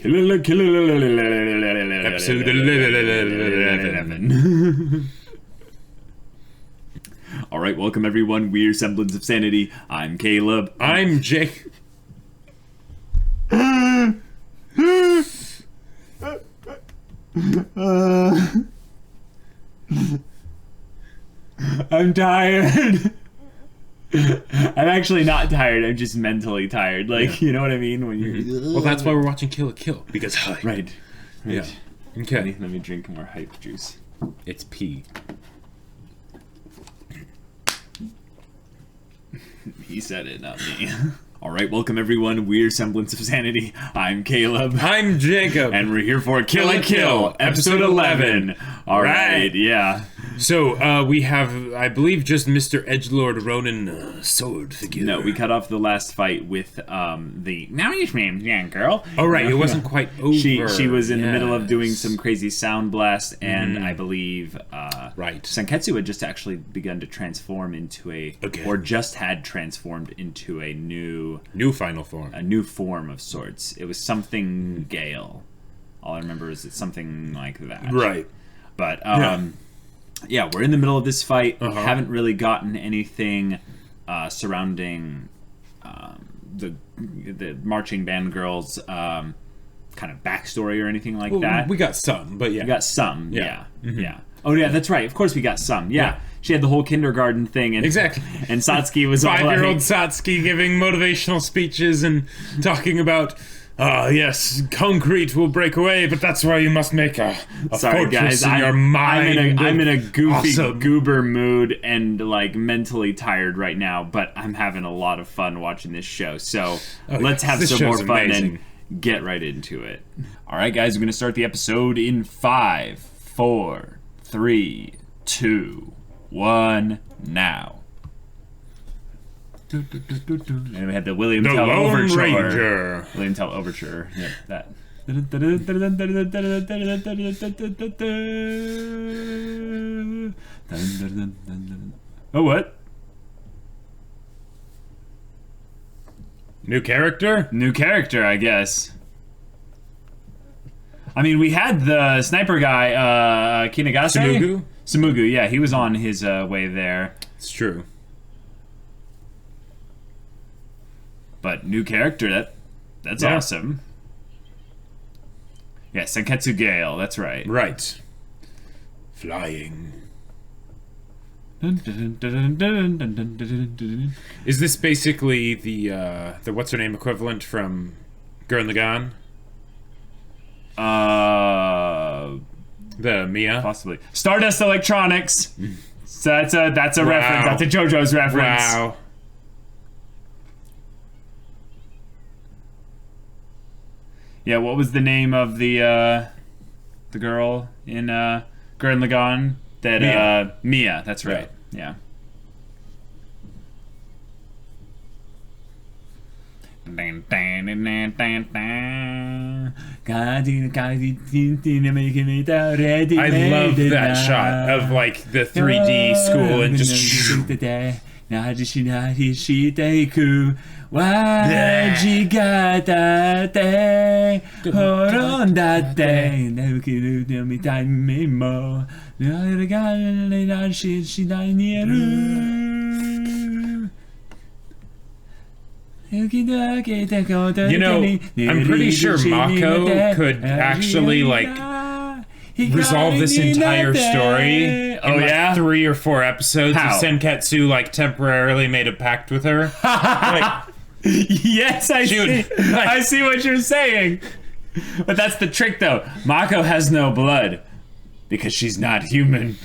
Episode 11. All right, welcome everyone. We're Semblance of Sanity. I'm Caleb. I'm Jake. I'm tired. I'm actually not tired. I'm just mentally tired. Like, you know what I mean? When you're Well, that's why we're watching Kill la Kill, because right. Yeah. Okay. Let me drink more hype juice. It's pee. He said it, not me. All right, welcome everyone. We're Semblance of Sanity. I'm Caleb. I'm Jacob. And we're here for Kill la Kill, episode 11. All right, yeah. So, we have, I believe, just Mr. Edgelord Ronan sword figure. No, we cut off the last fight with the now you young girl. Oh, right, it wasn't quite over. She was in the middle of doing some crazy sound blast, and I believe right. Senketsu had just actually begun to transform into or just had transformed into a new final form. A new form of sorts. It was something Gale. All I remember is it's something like that. Right. But yeah, we're in the middle of this fight. We haven't really gotten anything surrounding the marching band girls' kind of backstory or anything like that. We got some, but yeah. We got some, yeah. Yeah. Oh, yeah, that's right. Of course we got some, yeah. She had the whole kindergarten thing. And, exactly. And Satsuki was 5-year-old Satsuki giving motivational speeches and talking about... yes, concrete will break away, but that's why you must make a fortress in your mind. I'm in a goofy goober mood and like mentally tired right now, but I'm having a lot of fun watching this show. So let's have some more fun and get right into it. All right, guys, we're going to start the episode in 5, 4, 3, 2, 1, now. And we had the William Tell Overture. Ranger. William Tell Overture. Yeah, that. Oh, what? New character? New character, I guess. I mean, we had the sniper guy, Kinagase? Sumugu, yeah, he was on his way there. It's true. But new character, that's awesome. Yeah, Senketsu Gale, that's right. Right. Flying. Is this basically the what's her name equivalent from Gurren Lagann? The Mia? Possibly. Stardust Electronics. So that's a reference. That's a JoJo's reference. Wow. Yeah, what was the name of the girl in Gurren Lagann? That Mia, that's right. Yeah. I love that shot of like the 3D school and just You know, I'm pretty sure Mako could actually like resolve this entire story in 3 or 4 episodes. How? If Senketsu like temporarily made a pact with her. Like, yes, I see. I see what you're saying. But that's the trick, though. Mako has no blood because she's not human.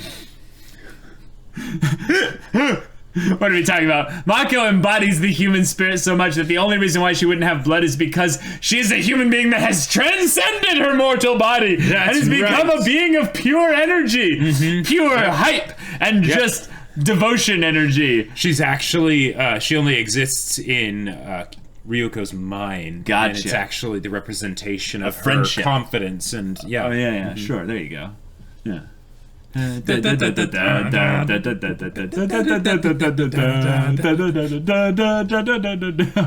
What are we talking about? Mako embodies the human spirit so much that the only reason why she wouldn't have blood is because she is a human being that has transcended her mortal body and has become a being of pure energy, pure hype, and just devotion energy. She's actually, she only exists in Ryuko's mind. Gotcha. And it's actually the representation of friendship, her confidence, and yeah. Oh yeah, sure. There you go. Yeah. Oh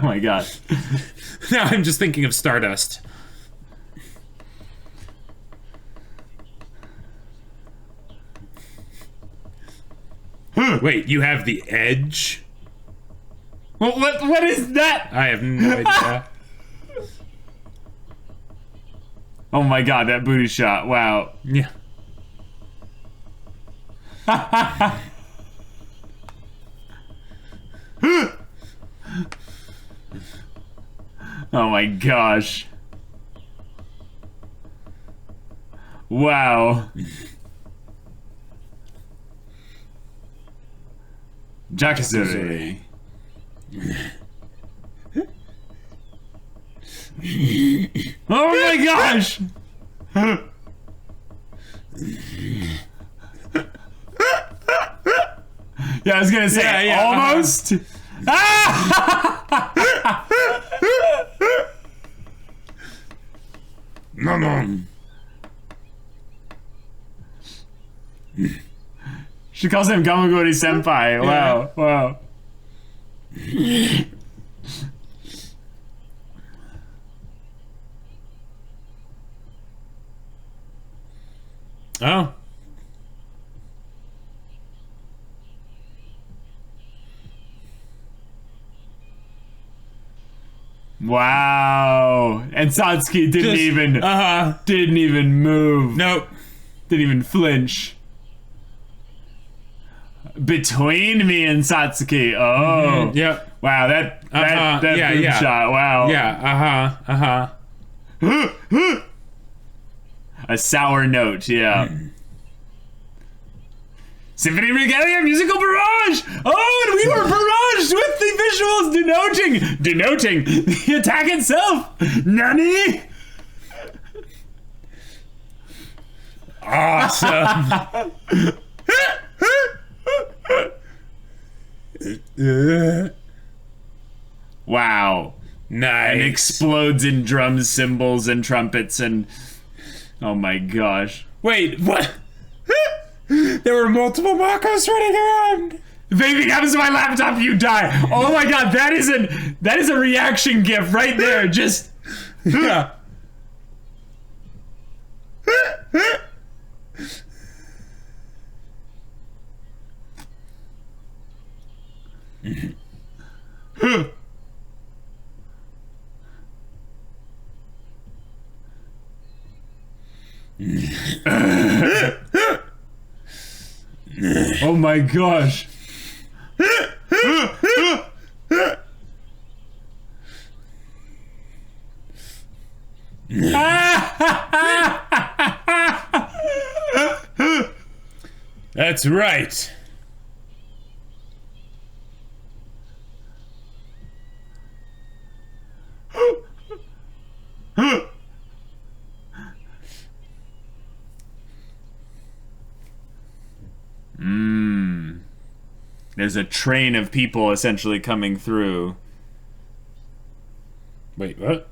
my god. Now I'm just thinking of Stardust. Wait, you have the edge? What is that? I have no idea. Oh my god, that booty shot. Wow. Yeah. Oh my gosh. Wow. Jackasuri. Oh my gosh! Yeah, I was gonna say almost. No. She calls him Gamagori Senpai. Wow, wow. Oh. Wow. And Satsuki didn't even move. Nope. Didn't even flinch. Between me and Satsuki. Oh. Yep. Wow, that boob shot. Wow. Yeah, A sour note, yeah. Symphony Regalia Musical Barrage! Oh, and we were barraged with the visuals denoting the attack itself! Nani? Awesome. Wow. Nice. And explodes in drums, cymbals, and trumpets, and... Oh my gosh. Wait, what? There were multiple Makos running around. If anything happens to my laptop, you die. Oh my god, that is a reaction gif right there. Just... Yeah. Oh my gosh. That's right. There's a train of people essentially coming through. Wait, what?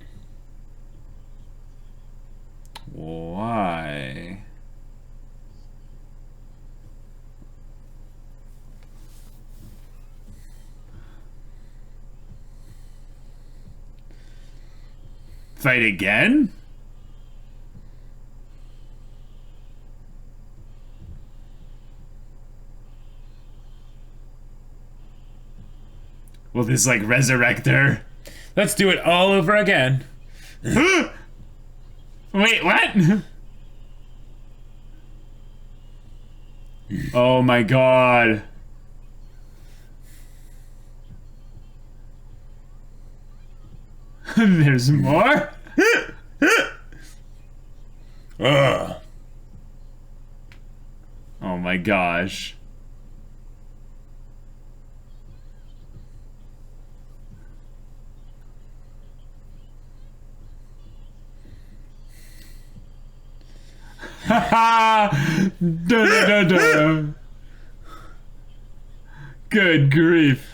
Why? Fight again? Will this, like, resurrect her? Let's do it all over again. Wait, what? Oh my god. There's more? Ugh. Oh my gosh. Da. Good grief.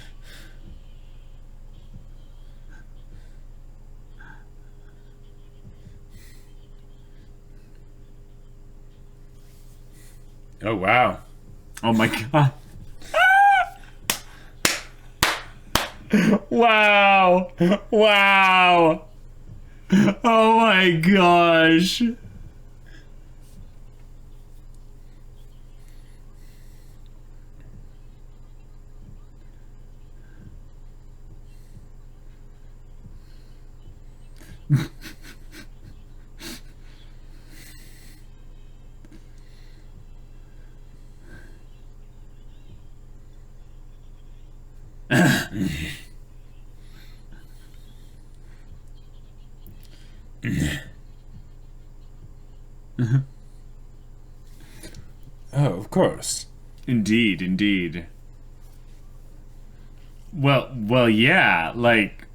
Oh, wow. Oh my god. Wow. Wow. Oh my gosh. Oh, of course. Indeed, indeed. Well, yeah, like...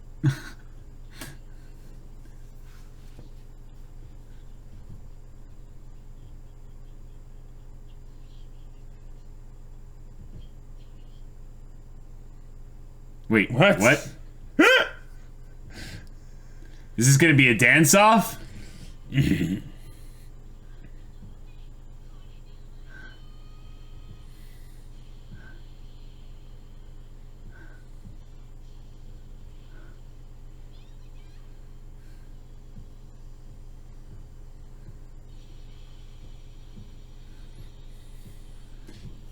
Wait, what? Is this gonna be a dance-off?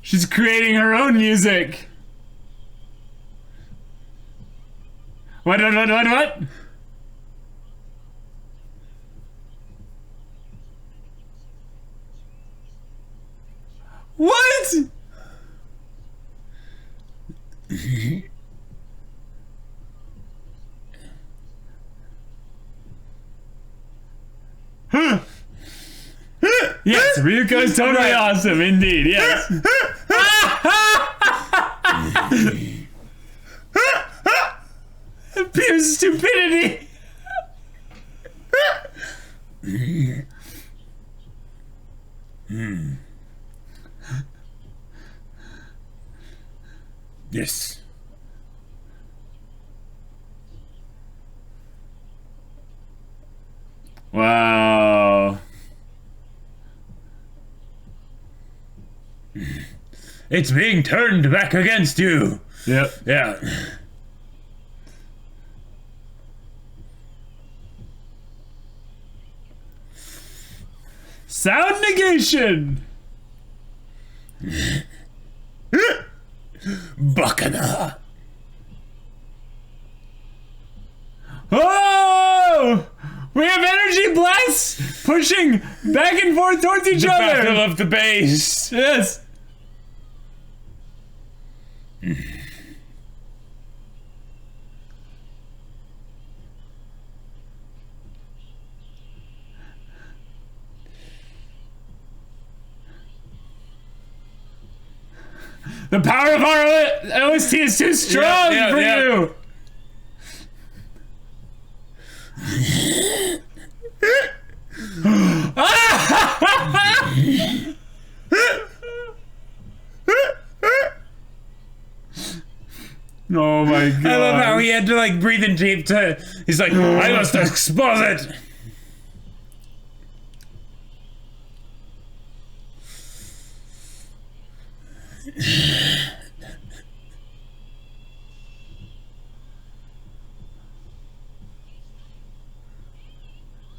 She's creating her own music. What? What? Yes, Ryuko is totally awesome, indeed, yes. Pure stupidity. Yes. Wow. It's being turned back against you. Yep. Yeah. Sound negation. Bacana. Oh! We have energy blasts pushing back and forth towards each other. Battle of the base. Yes. The power of our OST is too strong for you. Oh my god. I love how he had to like breathe in deep to... He's like, I must expose it.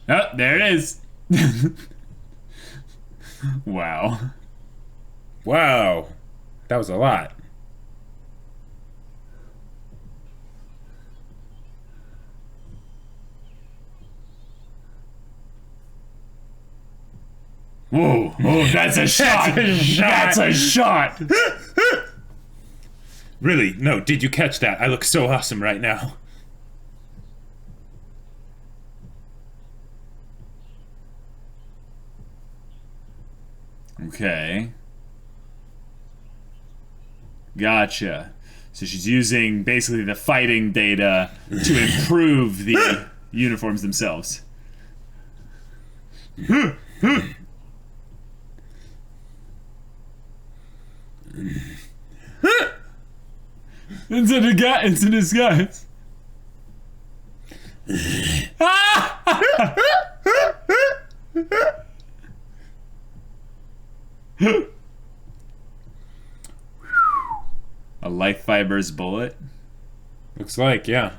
Oh, there it is. Wow. Wow. That was a lot. Whoa. Oh, that's a shot. That's a shot. Really? No, did you catch that? I look so awesome right now. Okay. Gotcha. So she's using basically the fighting data to improve the uniforms themselves. It's a disguise. A life fibers bullet. Looks like, yeah.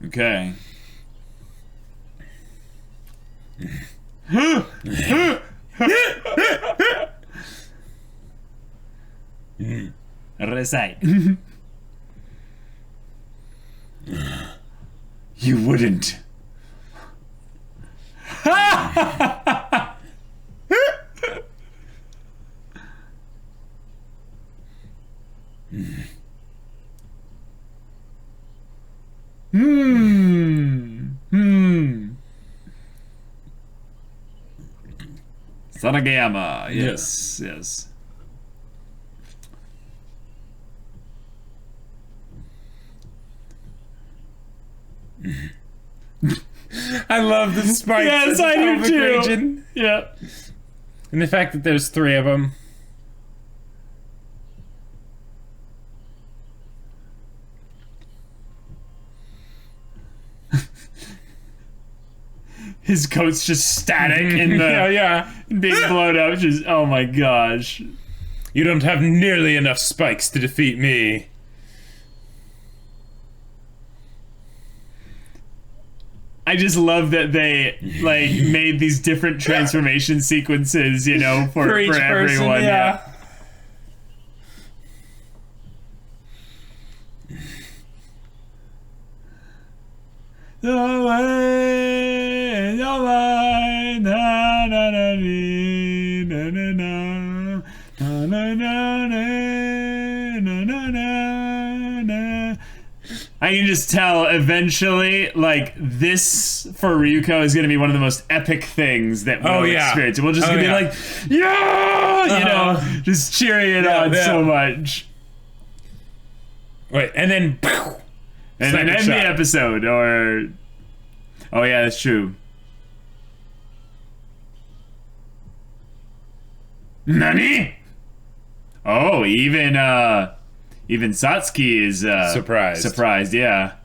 Okay. Recite. You wouldn't. Sanagayama. Yes, yes. I love the spikes. Yes, I do too. Region. Yeah. And the fact that there's 3 of them. His coat's just static in the being blown up. Just oh my gosh. You don't have nearly enough spikes to defeat me. I just love that they like made these different transformation sequences, you know, for each everyone. Person, yeah. The way, na na na na na na na na na na na na. I can just tell eventually, like, this for Ryuko is going to be one of the most epic things that we'll experience. And we're just going to be like, yeah! You know, just cheering it on so much. Wait, and then... And then end the episode, or... Oh yeah, that's true. Nani? Oh, even Satsuki is surprised. Surprised, yeah.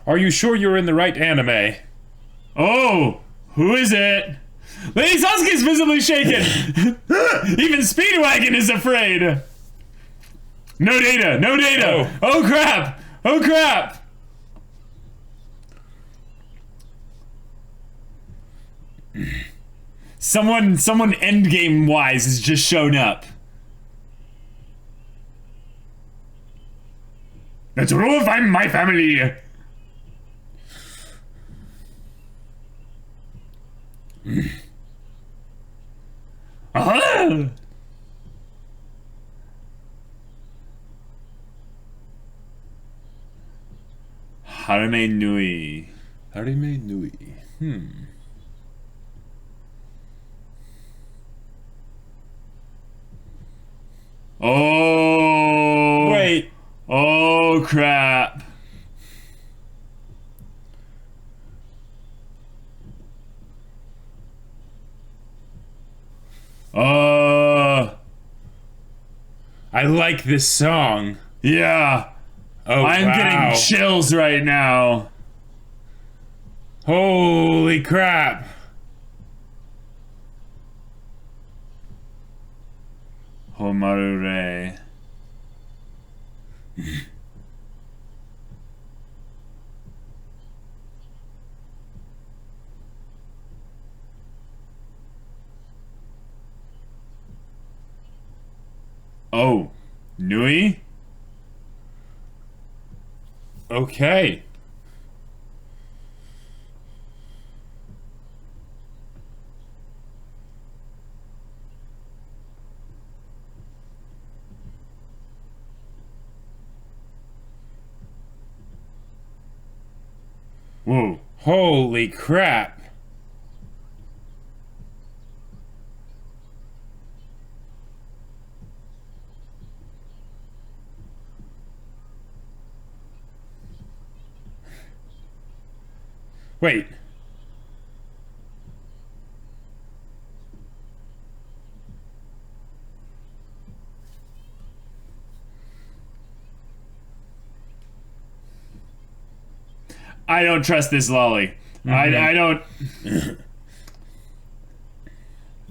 Are you sure you're in the right anime? Oh, who is it? Lady Satsuki is visibly shaken. Even Speedwagon is afraid. No data, no data. Oh crap. Oh crap. Someone endgame wise has just shown up. Let's roll find my family. Harime Nui. Harime Nui. Oh. Wait. Oh, crap. I like this song. Yeah. Oh, I'm getting chills right now. Holy crap. Homarure. Oh, Nui? Okay. Whoa. Holy crap. Wait. I don't trust this lolly. I don't.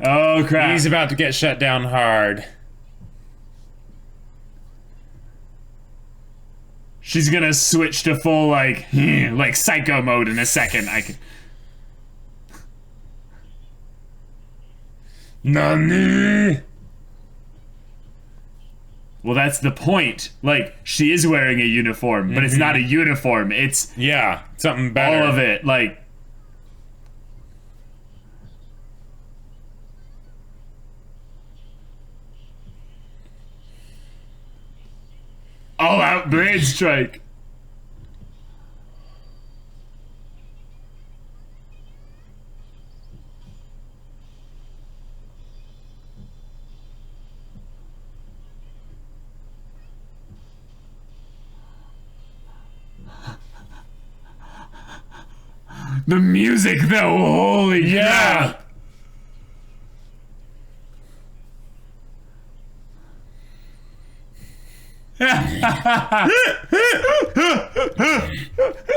Oh crap. He's about to get shut down hard. She's gonna switch to full, like psycho mode in a second. I can... Nani? Well, that's the point. Like, she is wearing a uniform, but it's not a uniform. It's... Yeah, something better. All of it, like... All-out blade strike. The music, though, holy yeah. crap.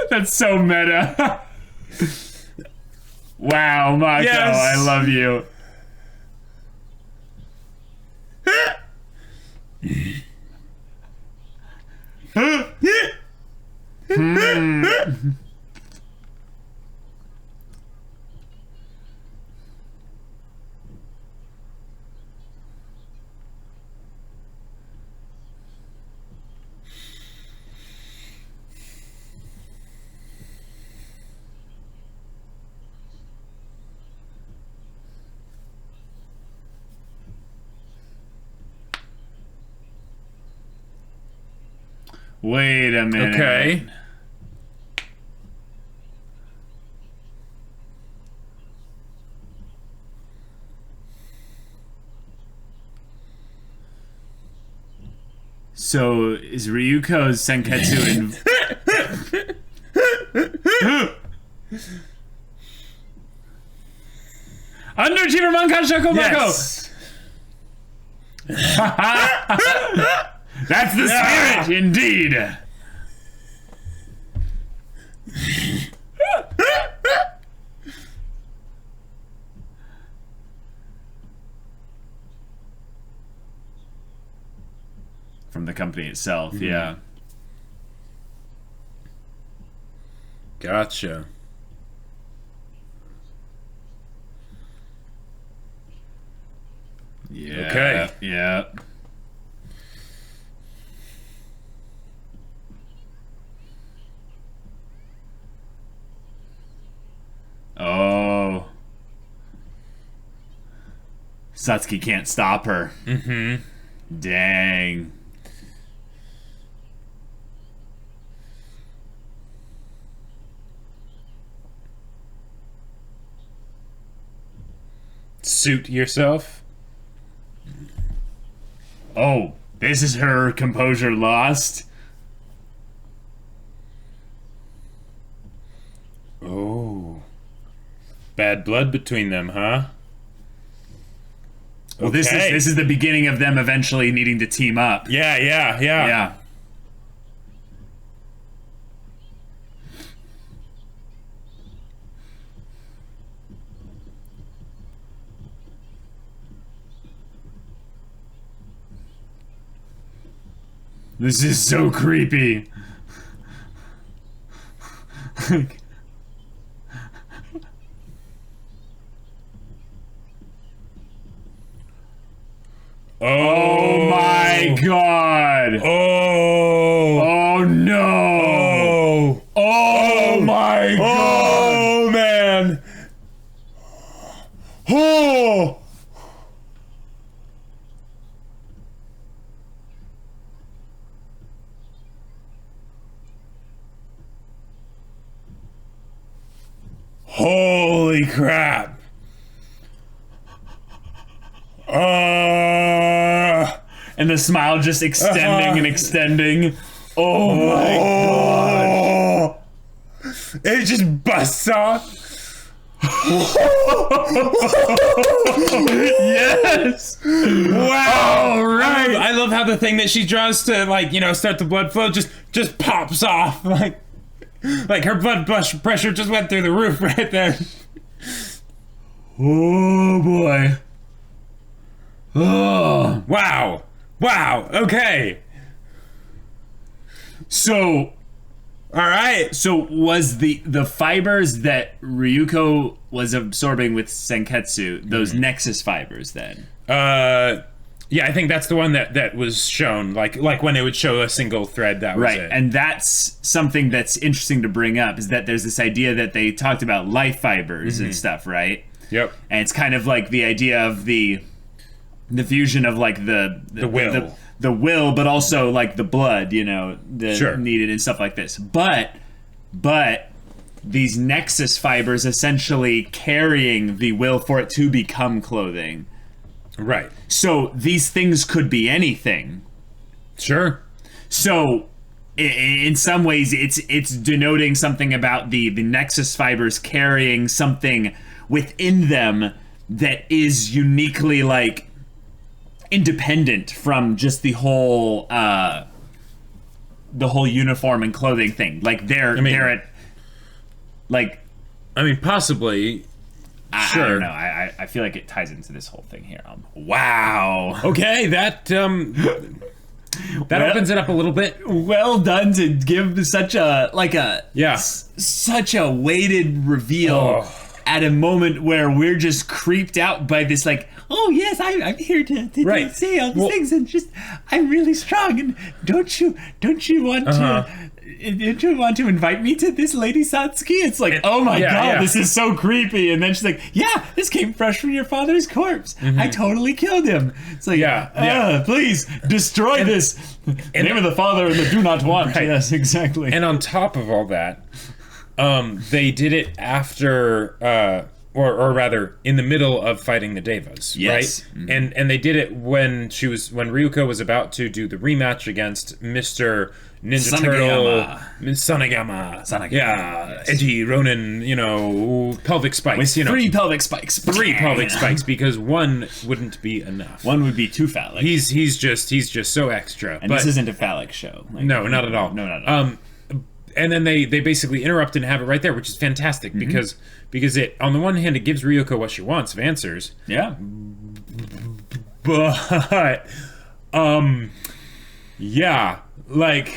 That's so meta. Wow, Mako, yes. I love you. Wait a minute. Okay. So, is Ryuko's Senketsu in... Underachiever Mankan Shokobako! Yes! That's the spirit, indeed! From the company itself, yeah. Gotcha. Yeah. Okay. Yeah. Oh. Satsuki can't stop her. Dang. Suit yourself. Oh, this is her composure lost. Oh. Bad blood between them, huh? Well, this is the beginning of them eventually needing to team up. Yeah. This is so creepy. Oh my god! Oh no! Oh my god! Oh man! Oh! Holy crap! And the smile just extending and extending. Oh my god! It just busts off. Yes! Wow! Right! I love how the thing that she draws to, like, you know, start the blood flow just pops off. Like her blood pressure just went through the roof right there. Oh boy. Oh. Wow. Okay. So, all right. So was the fibers that Ryuko was absorbing with Senketsu those Nexus fibers then? Yeah, I think that's the one that was shown, like when it would show a single thread, that was right. it. And that's something that's interesting to bring up, is that there's this idea that they talked about life fibers and stuff, right? Yep. And it's kind of like the idea of the fusion of like the will. The will, but also like the blood, you know, Sure. needed and stuff like this. But these Nexus fibers essentially carrying the will for it to become clothing. Right. So these things could be anything. Sure. So in some ways it's denoting something about the Nexus fibers carrying something within them that is uniquely like independent from just the whole uniform and clothing thing. Like they're at like, I mean, possibly. Sure. I don't know. I feel like it ties into this whole thing here. Wow. Okay, that opens it up a little bit. Well done to give such a such a weighted reveal at a moment where we're just creeped out by this like, oh yes, I'm here to say all these things, and just I'm really strong, and don't you want to? Don't you want to invite me to this Lady Satsuki? It's like, oh my god, this is so creepy. And then she's like, yeah, this came fresh from your father's corpse. I totally killed him. It's like, please destroy this. The name of the father and the do not want. Right. Yes, exactly. And on top of all that, they did it after, or rather, in the middle of fighting the Devas, yes. right? Mm-hmm. And they did it when Ryuko was about to do the rematch against Mr. Ninja Turtle, Sanagama. Yeah, yes. Edgy Ronin, pelvic spikes. With 3 pelvic spikes. 3 pelvic spikes, because one wouldn't be enough. One would be too phallic. He's just so extra. And this isn't a phallic show. Like, no, not at all. No, not at all. And then they basically interrupt and have it right there, which is fantastic because it, on the one hand, it gives Ryuko what she wants of answers. Yeah. But yeah, like,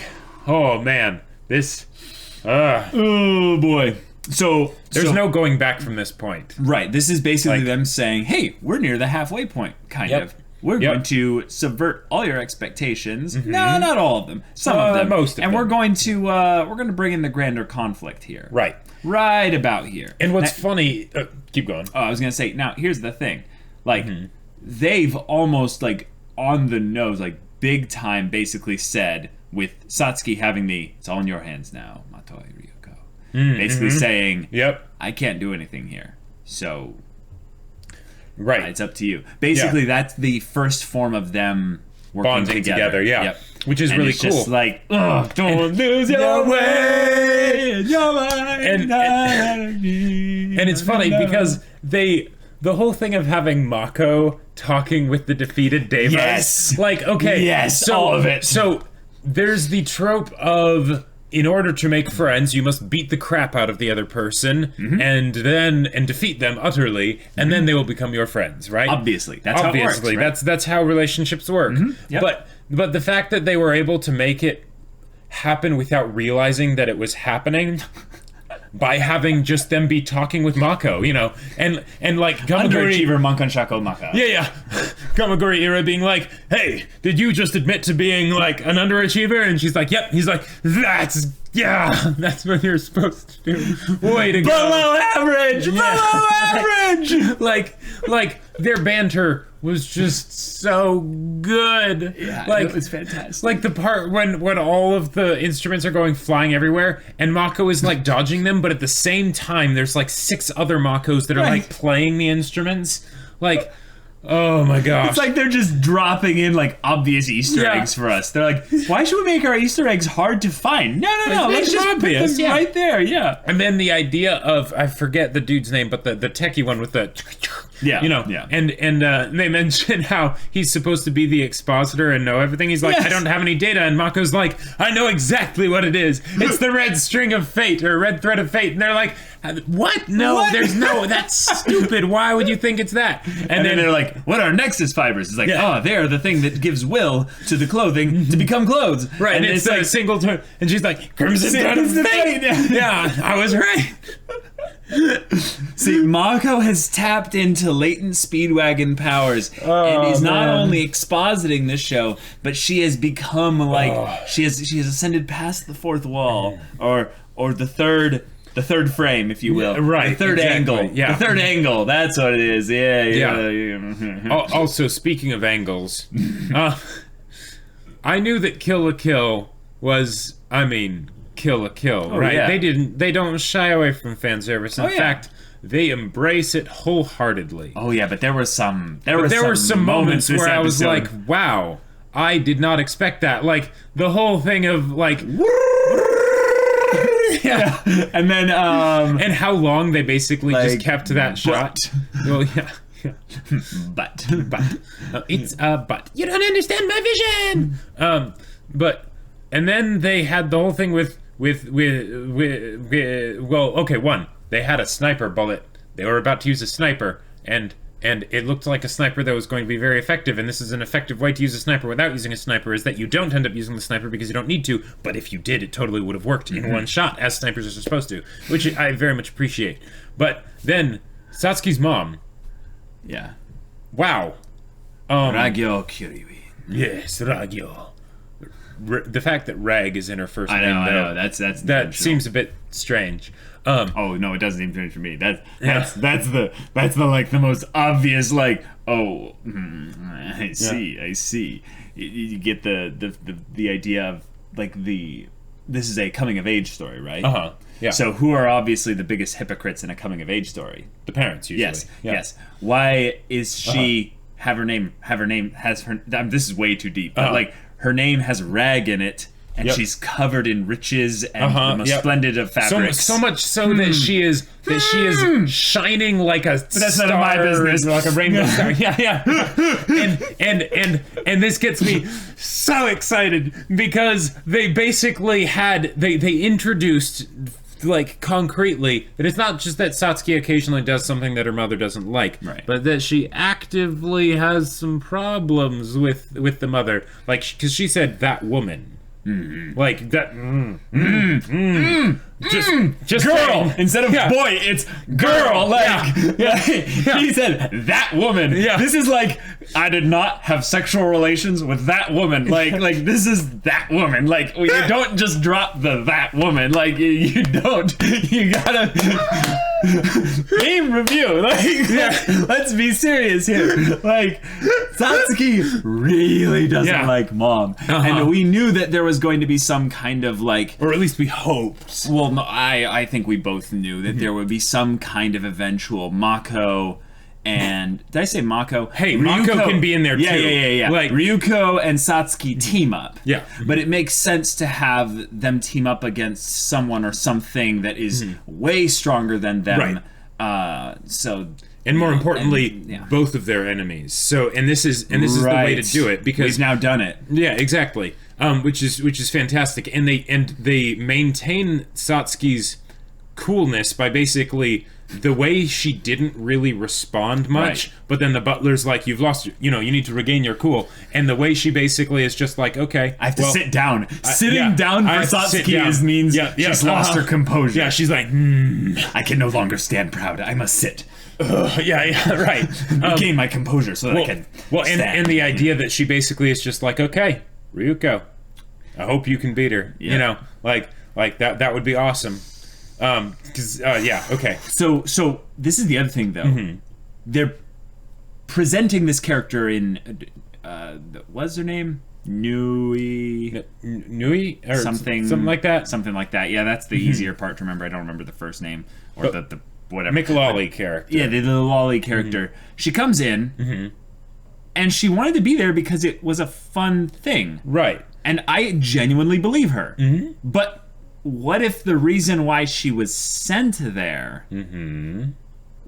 oh man, this oh boy. So there's no going back from this point. Right. This is basically them saying, hey, we're near the halfway point, kind of. We're going to subvert all your expectations. No, not all of them. Some of them. Most of them. And we're going to bring in the grander conflict here. Right. Right about here. And what's funny, keep going. Oh, I was going to say, now here's the thing. Like, they've almost like on the nose, like big time basically said, with Satsuki having it's all in your hands now, Matoi Ryuko. Basically saying, I can't do anything here. So right, it's up to you. Basically, that's the first form of them working bonding together. Which is really cool. Just like, don't lose your way, your mind. And it's funny because the whole thing of having Mako talking with the defeated Devas. Yes. Like, okay. Yes, so, all of it. So there's the trope of, in order to make friends, you must beat the crap out of the other person and defeat them utterly, and then they will become your friends, right? Obviously. That's how it works, right? That's how relationships work. Yep. But the fact that they were able to make it happen without realizing that it was happening by having just them be talking with Mako, and like Underachiever Mankanshako Maka. Yeah. Kamaguri-ira being like, hey, did you just admit to being like an underachiever? And she's like, yep. He's like, that's what you're supposed to do. Way to go. Below average! Below average! Like their banter was just so good. Yeah, like, it was fantastic. Like the part when all of the instruments are going flying everywhere and Mako is like dodging them, but at the same time there's like 6 other Makos that are like playing the instruments. Like, oh my gosh. It's like they're just dropping in like obvious Easter eggs for us. They're like, why should we make our Easter eggs hard to find? No. Let's just obvious. Put them right there, And then the idea of, I forget the dude's name, but the techie one with the Yeah. You know, and they mention how he's supposed to be the expositor and know everything. He's like, I don't have any data. And Mako's like, I know exactly what it is. It's the red string of fate, or red thread of fate. And they're like, what? No, what? There's no, that's stupid. Why would you think it's that? And then they're like, what are nexus fibers? It's like, they're the thing that gives will to the clothing to become clothes. Right, and it's like a single term. And she's like, crimson thread of fate. Yeah, I was right. See, Mako has tapped into latent Speedwagon powers, and is not only expositing this show, but she has become like she has ascended past the fourth wall, or the third frame, if you will. Right. The third angle. Yeah. The third angle. That's what it is. Yeah. Also, speaking of angles, I knew that Kill la Kill was, Kill la Kill, right? Yeah. They don't shy away from fan service. In fact, they embrace it wholeheartedly. Oh yeah, but there were some moments where I was like, wow, I did not expect that. Like the whole thing of like yeah. And then and how long they basically like, just kept that shot. Well, yeah. But it's a butt. You don't understand my vision. But and then they had the whole thing with one, they had a sniper bullet. They were about to use a sniper, and it looked like a sniper that was going to be very effective, and this is an effective way to use a sniper without using a sniper, is that you don't end up using the sniper because you don't need to, but if you did, it totally would have worked in one shot, as snipers are supposed to, which I very much appreciate. But then, Satsuki's mom. Yeah. Wow. Ragyo Kyuriwi. Yes, Ragyo. The fact that Rag is in her first name, I know. That seems a bit strange. Oh no, it doesn't even change for me. That's the like the most obvious like. Oh, I see. You get the idea of like this is a coming of age story, right? Yeah. So who are obviously the biggest hypocrites in a coming of age story? The parents usually. Yes. Why is she have her name has her? This is way too deep. But like her name has Rag in it. And she's covered in riches and the most splendid of fabrics. So much so that she is shining like a star. That's none of my business. Like a rainbow star. Yeah. And this gets me so excited because they basically they introduced like concretely that it's not just that Satsuki occasionally does something that her mother doesn't like, right, but that she actively has some problems with the mother, like because she said that woman. Like that. Just girl saying. Instead of boy, it's girl. Like he said that woman. Yeah. This is like I did not have sexual relations with that woman. Like this is that woman. Like you don't just drop that woman. Like you don't. You gotta game review. Like let's be serious here. Like Satsuki really doesn't like mom, and we knew that there was going to be some kind of like, or at least we hoped. Well, no, I think we both knew that there would be some kind of eventual Mako and did I say Mako? Hey, Ryuko, Mako can be in there too. Yeah. Like Ryuko and Satsuki team up. Yeah. But it makes sense to have them team up against someone or something that is way stronger than them. Right. And more importantly, both of their enemies. So, and this is the way to do it because we've now done it. Yeah, exactly. Which is fantastic, and they maintain Satsuki's coolness by basically the way she didn't really respond much, but then the butler's like, you've lost your, you need to regain your cool, and the way she basically is just like, okay, I have to sit down. Sitting down for Satsuki means she's lost her composure. Yeah, she's like, I can no longer stand proud. I must sit. Right. Regain my composure so that I can stand. And the idea that she basically is just like, okay, Ryuko, I hope you can beat her. Yeah. Like that would be awesome. Okay. So this is the other thing though. They're presenting this character in what's her name? Nui or something like that. Something like that. Yeah, that's the easier part to remember. I don't remember the first name or the whatever. McLolly character. Yeah, the Lolly character. She comes in and she wanted to be there because it was a fun thing. Right. And I genuinely believe her. But what if the reason why she was sent there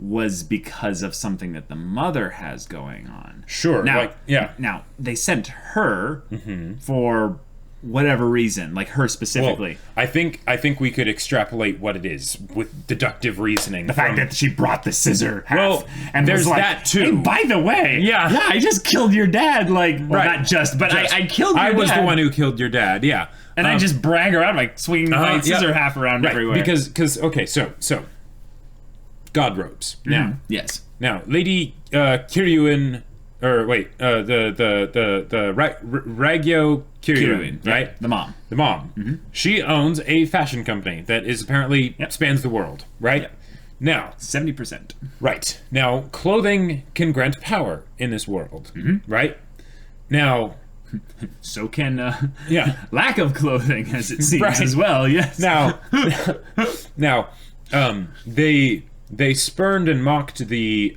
was because of something that the mother has going on. Sure. Now, Now, they sent her for whatever reason, like her specifically. Well, I think we could extrapolate what it is with deductive reasoning. The fact that she brought the scissor half. Well, and there's like, that too. Hey, by the way, yeah, I just killed your dad. Like, well, not just, but I killed your dad. I was the one who killed your dad, yeah. And I just brag around, like, swinging my scissor half around everywhere. Because okay, so God robes. Now, yes. Now, Lady Kiryuin, or wait, the Ragyo Kiryuin, right? The mom. The mom. She owns a fashion company that is apparently spans the world, right? Yep. Now, 70%. Right. Now, clothing can grant power in this world, right? Now, so can lack of clothing, as it seems as well. Yes. Now, they spurned and mocked the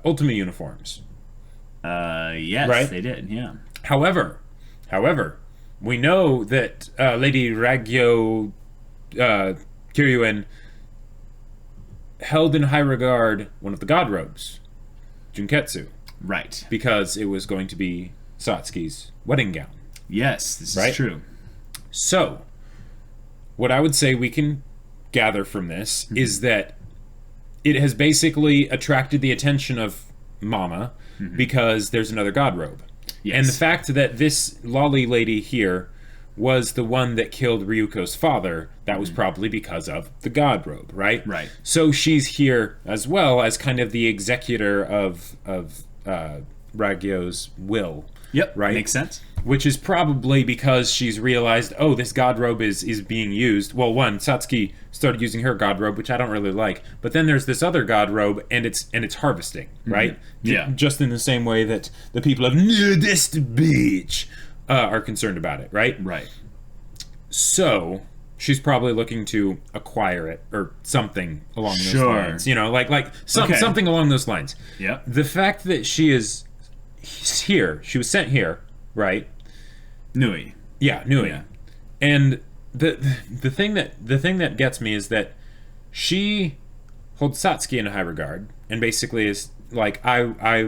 Ultima uniforms. Yes, right? They did. Yeah. However, we know that Lady Ragyo Kiryuin held in high regard one of the god robes, Junketsu. Right. Because it was going to be Satsuki's wedding gown. Yes, this is true. So, what I would say we can gather from this is that it has basically attracted the attention of Mama because there's another god robe. Yes. And the fact that this lolly lady here was the one that killed Ryuko's father, that was probably because of the god robe, right? Right. So she's here as well as kind of the executor of Ragyo's will. Yep, right? Makes sense. Which is probably because she's realized, oh, this god robe is being used. Well, one, Satsuki started using her god robe, which I don't really like. But then there's this other god robe, and it's harvesting, right? Yeah. Just in the same way that the people of Nudist Beach are concerned about it, right? Right. So she's probably looking to acquire it or something along those lines. You know, like something along those lines. Yeah. The fact that she is here, she was sent here, right? Nui. Yeah, Nui. Yeah. And the thing that gets me is that she holds Satsuki in high regard and basically is like, I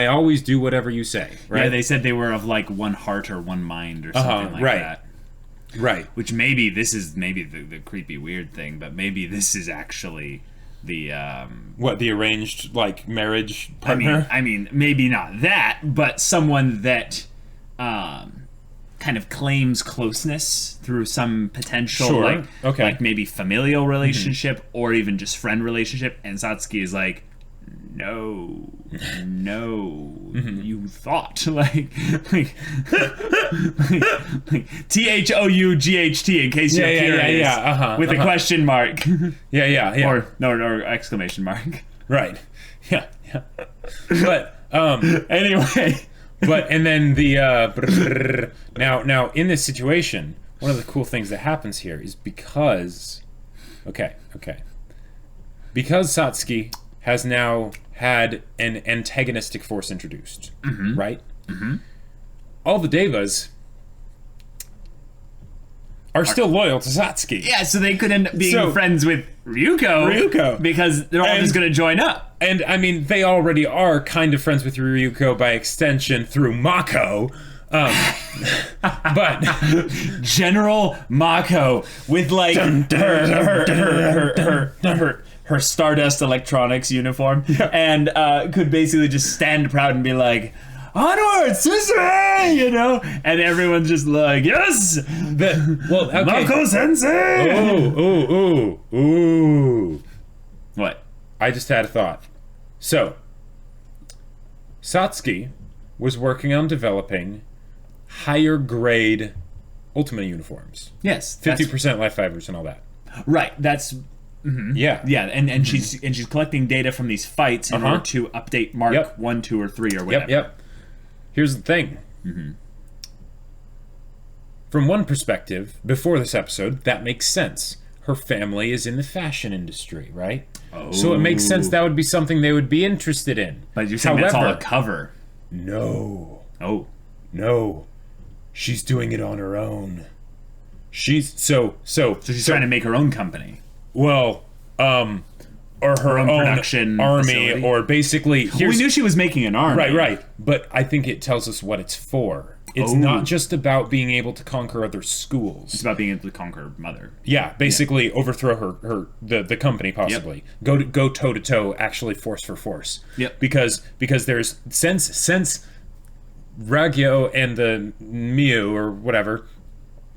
always do whatever you say, right? Yeah, they said they were of like one heart or one mind or something like that. Right. Which maybe this is the creepy weird thing, but maybe this is actually the the arranged like marriage partner. I mean maybe not that, but someone that kind of claims closeness through some potential like maybe familial relationship or even just friend relationship, and Satsuki is like, no, you thought like THOUGHT in case you're curious, with a question mark, or no exclamation mark, right? Yeah. But anyway, and then the now in this situation, one of the cool things that happens here is because Satsuki has now had an antagonistic force introduced, right? All the Devas are still loyal to Satsuki. Yeah, so they could end up being friends with Ryuko because they're all just going to join up. And, I mean, they already are kind of friends with Ryuko by extension through Mako. But General Mako with, like, her Stardust Electronics uniform, and could basically just stand proud and be like, onward, scissor, you know, and everyone's just like, yes, Mako Sensei. Ooh. What? I just had a thought. So, Satsuki was working on developing higher grade Ultima uniforms. Yes, 50% life fibers and all that. Right. That's. Yeah, and she's collecting data from these fights in order to update Mark 1, 2, or 3 or whatever. Yep. Here's the thing. From one perspective, before this episode, that makes sense. Her family is in the fashion industry, right? Oh. So it makes sense that would be something they would be interested in. But you're saying that's all a cover? No. Oh. No. She's doing it on her own. She's so she's trying to make her own company. Well, or her own production army, facility. or basically... We knew she was making an army. Right. But I think it tells us what it's for. It's not just about being able to conquer other schools. It's about being able to conquer Mother. Yeah, basically overthrow the company, possibly. Yep. Go toe-to-toe, actually force for force. Yep. Because there's... Since Ragyo and the Miu, or whatever,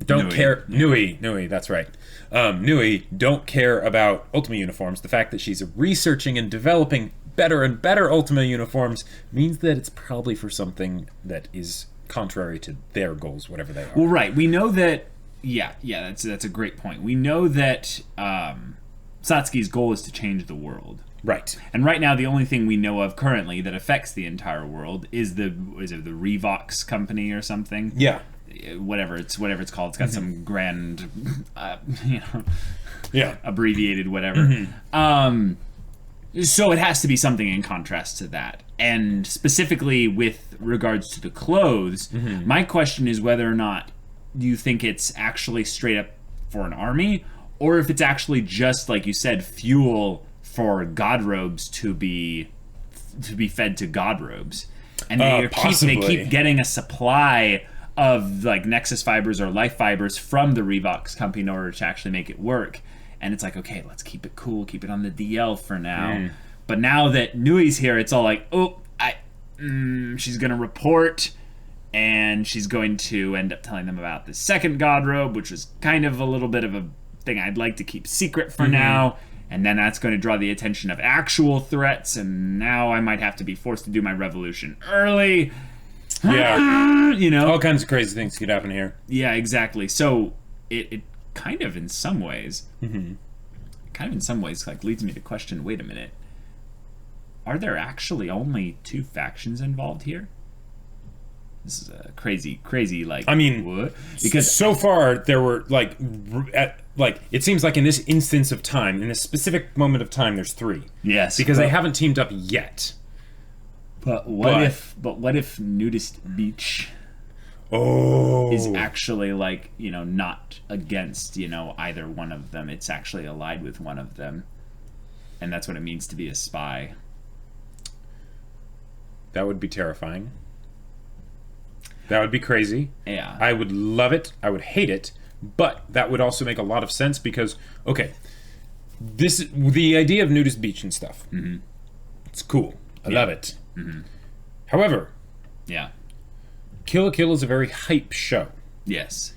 don't care... Nui, that's right. Nui don't care about Ultima uniforms. The fact that she's researching and developing better and better Ultima uniforms means that it's probably for something that is contrary to their goals, whatever they are. Well, right. We know that... Yeah, that's a great point. We know that Satsuki's goal is to change the world. Right. And right now, the only thing we know of currently that affects the entire world is the Revox company or something. Yeah. Whatever it's called. It's got some grand, yeah, abbreviated whatever. So it has to be something in contrast to that. And specifically with regards to the clothes, my question is whether or not you think it's actually straight up for an army, or if it's actually just, like you said, fuel for god robes to be fed to god robes. And they keep getting a supply of like Nexus fibers or life fibers from the Revox company in order to actually make it work. And it's like, okay, let's keep it cool, keep it on the DL for now. But now that Nui's here, it's all like, she's gonna report, and she's going to end up telling them about the second god robe, which was kind of a little bit of a thing I'd like to keep secret for now. And then that's going to draw the attention of actual threats, and now I might have to be forced to do my revolution early. Yeah. All kinds of crazy things could happen here. Yeah, exactly. So it kind of in some ways, like leads me to question, wait a minute, are there actually only 2 factions involved here? This is a crazy, like... I mean, what? Because so far there were, it seems like in this instance of time, in this specific moment of time, there's 3. Yes. Because they haven't teamed up yet. But what if Nudist Beach is actually not against, either one of them. It's actually allied with one of them. And that's what it means to be a spy. That would be terrifying. That would be crazy. Yeah. I would love it. I would hate it. But that would also make a lot of sense because, okay, the idea of Nudist Beach and stuff, it's cool. I love it. However, Kill la Kill is a very hype show. Yes.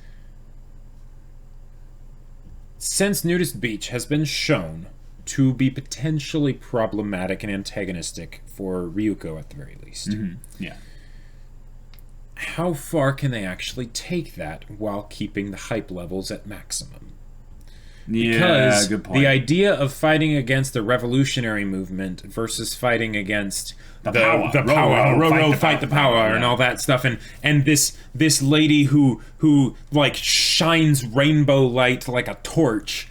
Since Nudist Beach has been shown to be potentially problematic and antagonistic for Ryuko at the very least. Yeah. How far can they actually take that while keeping the hype levels at maximum? Because good point. The idea of fighting against the revolutionary movement versus fighting against the power, fight the power, and all that stuff, and this lady who like shines rainbow light like a torch,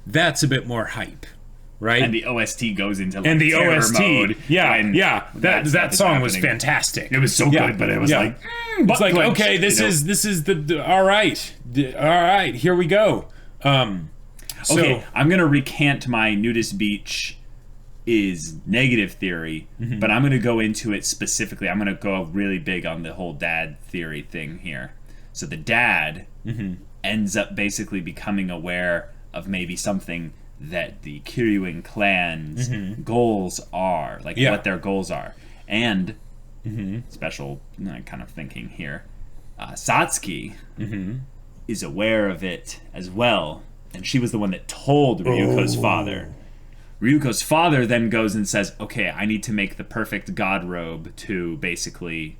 that's a bit more hype. Right? And the OST goes into the OST mode. That song was fantastic. It was so good, but it was it's like okay, this is the all right, here we go. Okay, I'm gonna recant my Nudist Beach is negative theory, but I'm gonna go into it specifically. I'm gonna go really big on the whole dad theory thing here. So the dad ends up basically becoming aware of maybe something that the Kiryuin clan's goals are, what their goals are. And, special kind of thinking here, Satsuki is aware of it as well, and she was the one that told Ryuko's father. Ryuko's father then goes and says, okay, I need to make the perfect god robe to basically,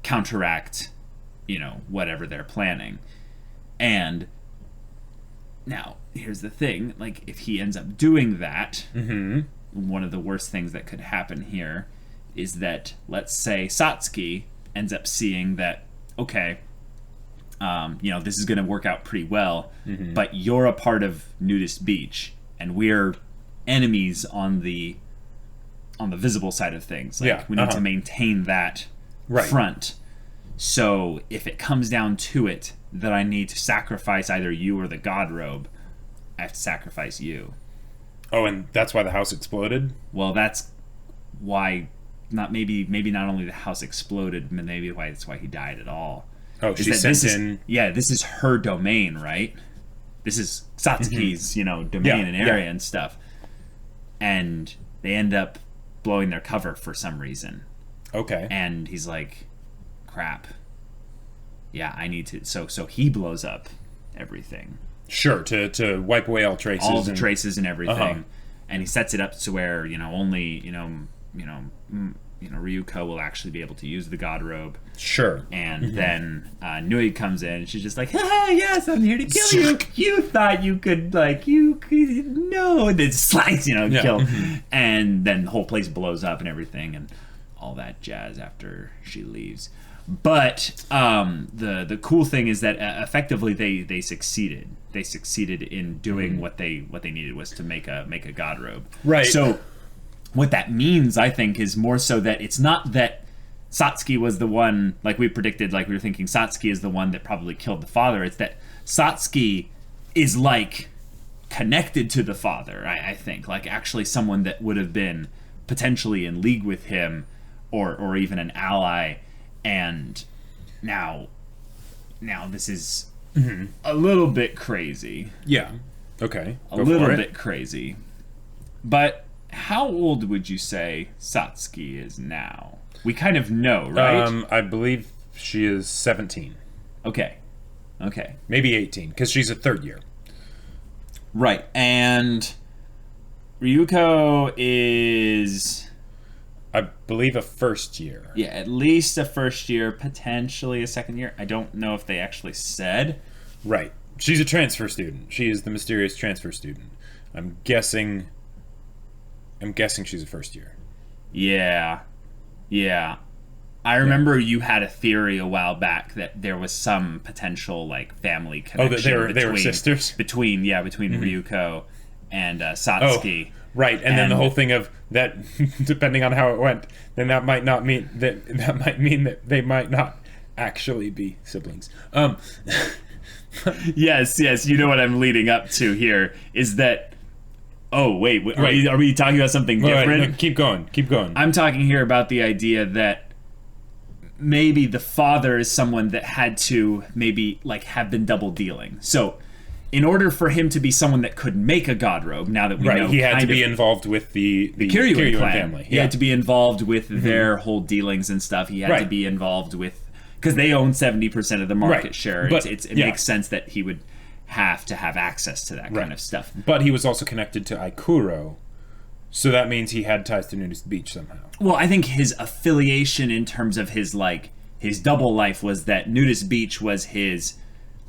counteract, whatever they're planning. And now, here's the thing, if he ends up doing that, one of the worst things that could happen here is that, let's say Satsuki ends up seeing that, okay, this is going to work out pretty well, but you're a part of Nudist Beach, and we're enemies on the visible side of things. We need to maintain that front. So if it comes down to it, that I need to sacrifice either you or the god robe, I have to sacrifice you. Oh, and that's why the house exploded? Well, that's why maybe not only the house exploded, but maybe that's why he died at all. Oh, she sent in... this is her domain, right? This is Satsuki's, domain and area and stuff. And they end up blowing their cover for some reason. Okay. And he's like, crap. Yeah, I need to... So he blows up everything. Sure, to wipe away all traces. All the traces and everything. And he sets it up to where, only, Ryuko will actually be able to use the god robe. Sure. And then Nui comes in and she's just like, ah, yes, I'm here to kill you. You thought you could, no. And then slice, kill. And then the whole place blows up and everything and all that jazz after she leaves. But the cool thing is that effectively they succeeded. They succeeded in doing what they needed was to make a god robe. Right. So what that means, I think, is more so that it's not that Satsuki was the one, like we predicted, like we were thinking Satsuki is the one that probably killed the father. It's that Satsuki is connected to the father, I think. Actually someone that would have been potentially in league with him or even an ally. And now this is a little bit crazy. Yeah. Okay. A little bit crazy. But how old would you say Satsuki is now? We kind of know, right? I believe she is 17. Okay. Maybe 18, because she's a third year. Right. And Ryuko is... I believe a first year. Yeah, at least a first year, potentially a second year. I don't know if they actually said. Right. She's a transfer student. She is the mysterious transfer student. I'm guessing she's a first year. Yeah. I remember you had a theory a while back that there was some potential family connection. Oh, that they were sisters? Between Ryuko and Satsuki. Oh, right, and then the whole thing of that, depending on how it went, then that might mean that they might not actually be siblings. Yes, you know what I'm leading up to here is that. Oh wait, are we talking about something different? Right, no, keep going. I'm talking here about the idea that maybe the father is someone that had to maybe have been double dealing. So in order for him to be someone that could make a god robe, now that we know, he had to be involved with the Kiryu clan. family. He had to be involved with their whole dealings and stuff. He had to be involved with, because they own 70% of the market share. But, it makes sense that he would have to have access to that kind of stuff. But he was also connected to Aikuro, so that means he had ties to Nudist Beach somehow. Well, I think his affiliation in terms of his double life was that Nudist Beach was his,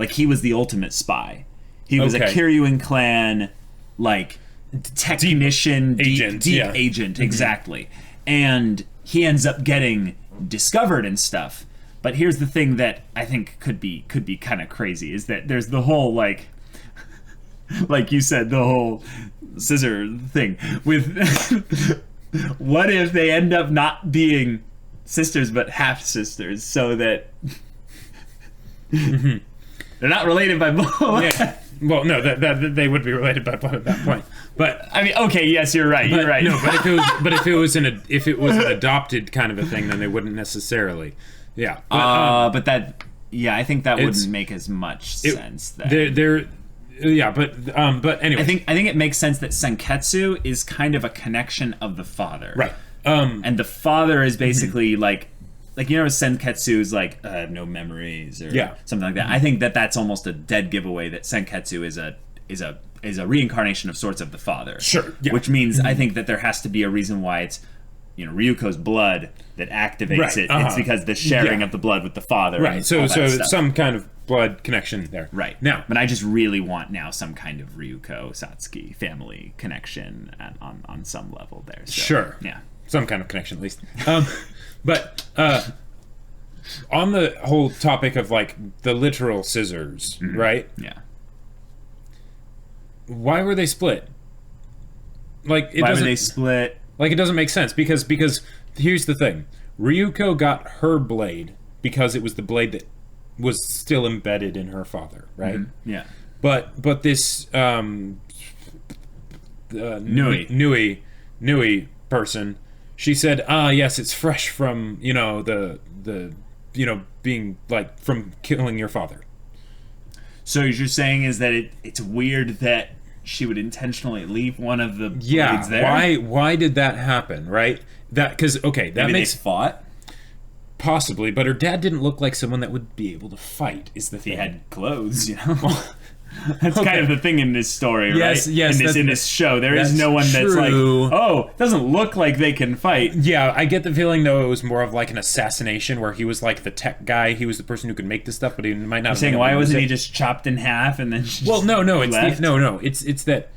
he was the ultimate spy. He was a Kiryuan clan, technician, deep agent, exactly. And he ends up getting discovered and stuff. But here's the thing that I think could be kind of crazy is that there's the whole like you said, the whole scissor thing with what if they end up not being sisters but half sisters, so that they're not related by blood. Yeah. Well, no, that they would be related by blood at that point. But I mean, okay, yes, you're right. You're right. No, but if it was an adopted kind of a thing, then they wouldn't necessarily. Yeah. But that, I think that wouldn't make as much sense. But anyway, I think it makes sense that Senketsu is kind of a connection of the father, right? And the father is basically Senketsu's I have no memories or something like that. I think that's almost a dead giveaway that Senketsu is a reincarnation of sorts of the father. Sure. Yeah. Which means I think that there has to be a reason why it's Ryuko's blood that activates it. It's because the sharing of the blood with the father. Right. So some kind of blood connection there. Right. Now, but I just really want now some kind of Ryuko Satsuki family connection on some level there. So, sure. Yeah. Some kind of connection at least. But on the whole topic of the literal scissors, right? Yeah. Why were they split? Why were they split? It doesn't make sense because here's the thing. Ryuko got her blade because it was the blade that was still embedded in her father, right? Mm-hmm. Yeah. But this Nui person, she said, yes, it's fresh from, the being, like, from killing your father. So what you're saying is that it's weird that she would intentionally leave one of the blades there? Why did that happen, right? Because, okay, that Maybe makes... they fought? Possibly, but her dad didn't look like someone that would be able to fight, is the thing. He had clothes, That's kind of the thing in this story, right? Yes. In this show, there is no one that's like, doesn't look like they can fight. Yeah, I get the feeling, though, it was more of like an assassination where he was like the tech guy. He was the person who could make this stuff, but he might not. You're saying, why wasn't he just chopped in half and then? It's that.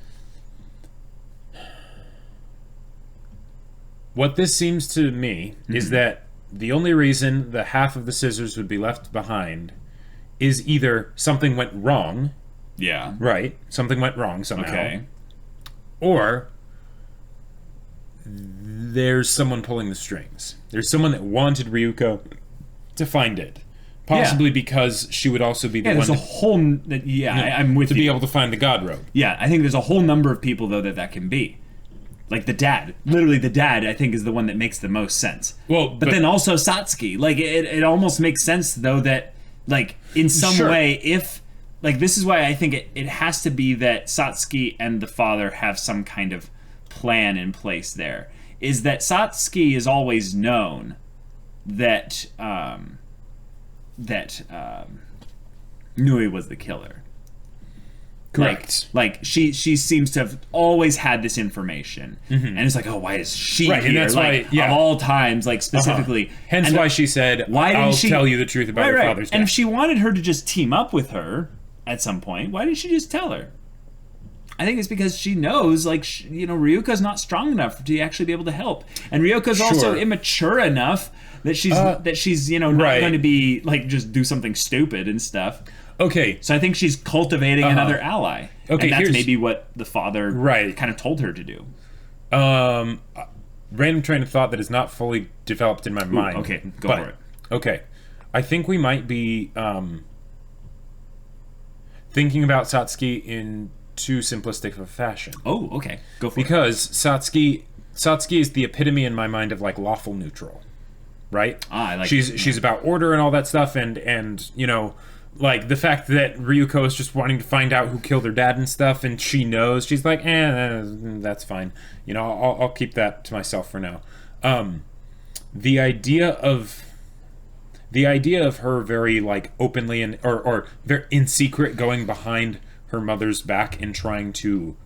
What this seems to me is that the only reason the half of the scissors would be left behind is either something went wrong. Yeah. Right. Something went wrong somehow. Okay. Or there's someone pulling the strings. There's someone that wanted Ryuko to find it. Possibly because she would also be the one I'm with to you. be able to find the God robe. Yeah, I think there's a whole number of people, though, that can be. Like the dad. Literally the dad, I think, is the one that makes the most sense. Well, but then also Satsuki. Like, it almost makes sense, though, that, like, in some way, if... Like, this is why I think it has to be that Satsuki and the father have some kind of plan in place there. Is that Satsuki is always known that Nui was the killer. Correct. Like she seems to have always had this information, and it's like, why is she here? And that's like, why, of all times, like specifically. Hence why she said, I'll tell you the truth about your father's death. And if she wanted her to just team up with her at some point, why didn't she just tell her? I think it's because she knows, like, Ryuko's not strong enough to actually be able to help, and Ryuko's also immature enough that she's not going to be like just do something stupid and stuff. Okay. So I think she's cultivating another ally. Okay, and that's maybe what the father kind of told her to do. Random train of thought that is not fully developed in my mind. Okay, go for it. Okay. I think we might be thinking about Satsuki in too simplistic of a fashion. Oh, okay. Go for because Satsuki is the epitome in my mind of, like, lawful neutral. Right? I like she's about order and all that stuff, and like the fact that Ryuko is just wanting to find out who killed her dad and stuff, and she knows, she's like, that's fine. I'll keep that to myself for now. The idea of her very, like, openly or very in secret going behind her mother's back and trying to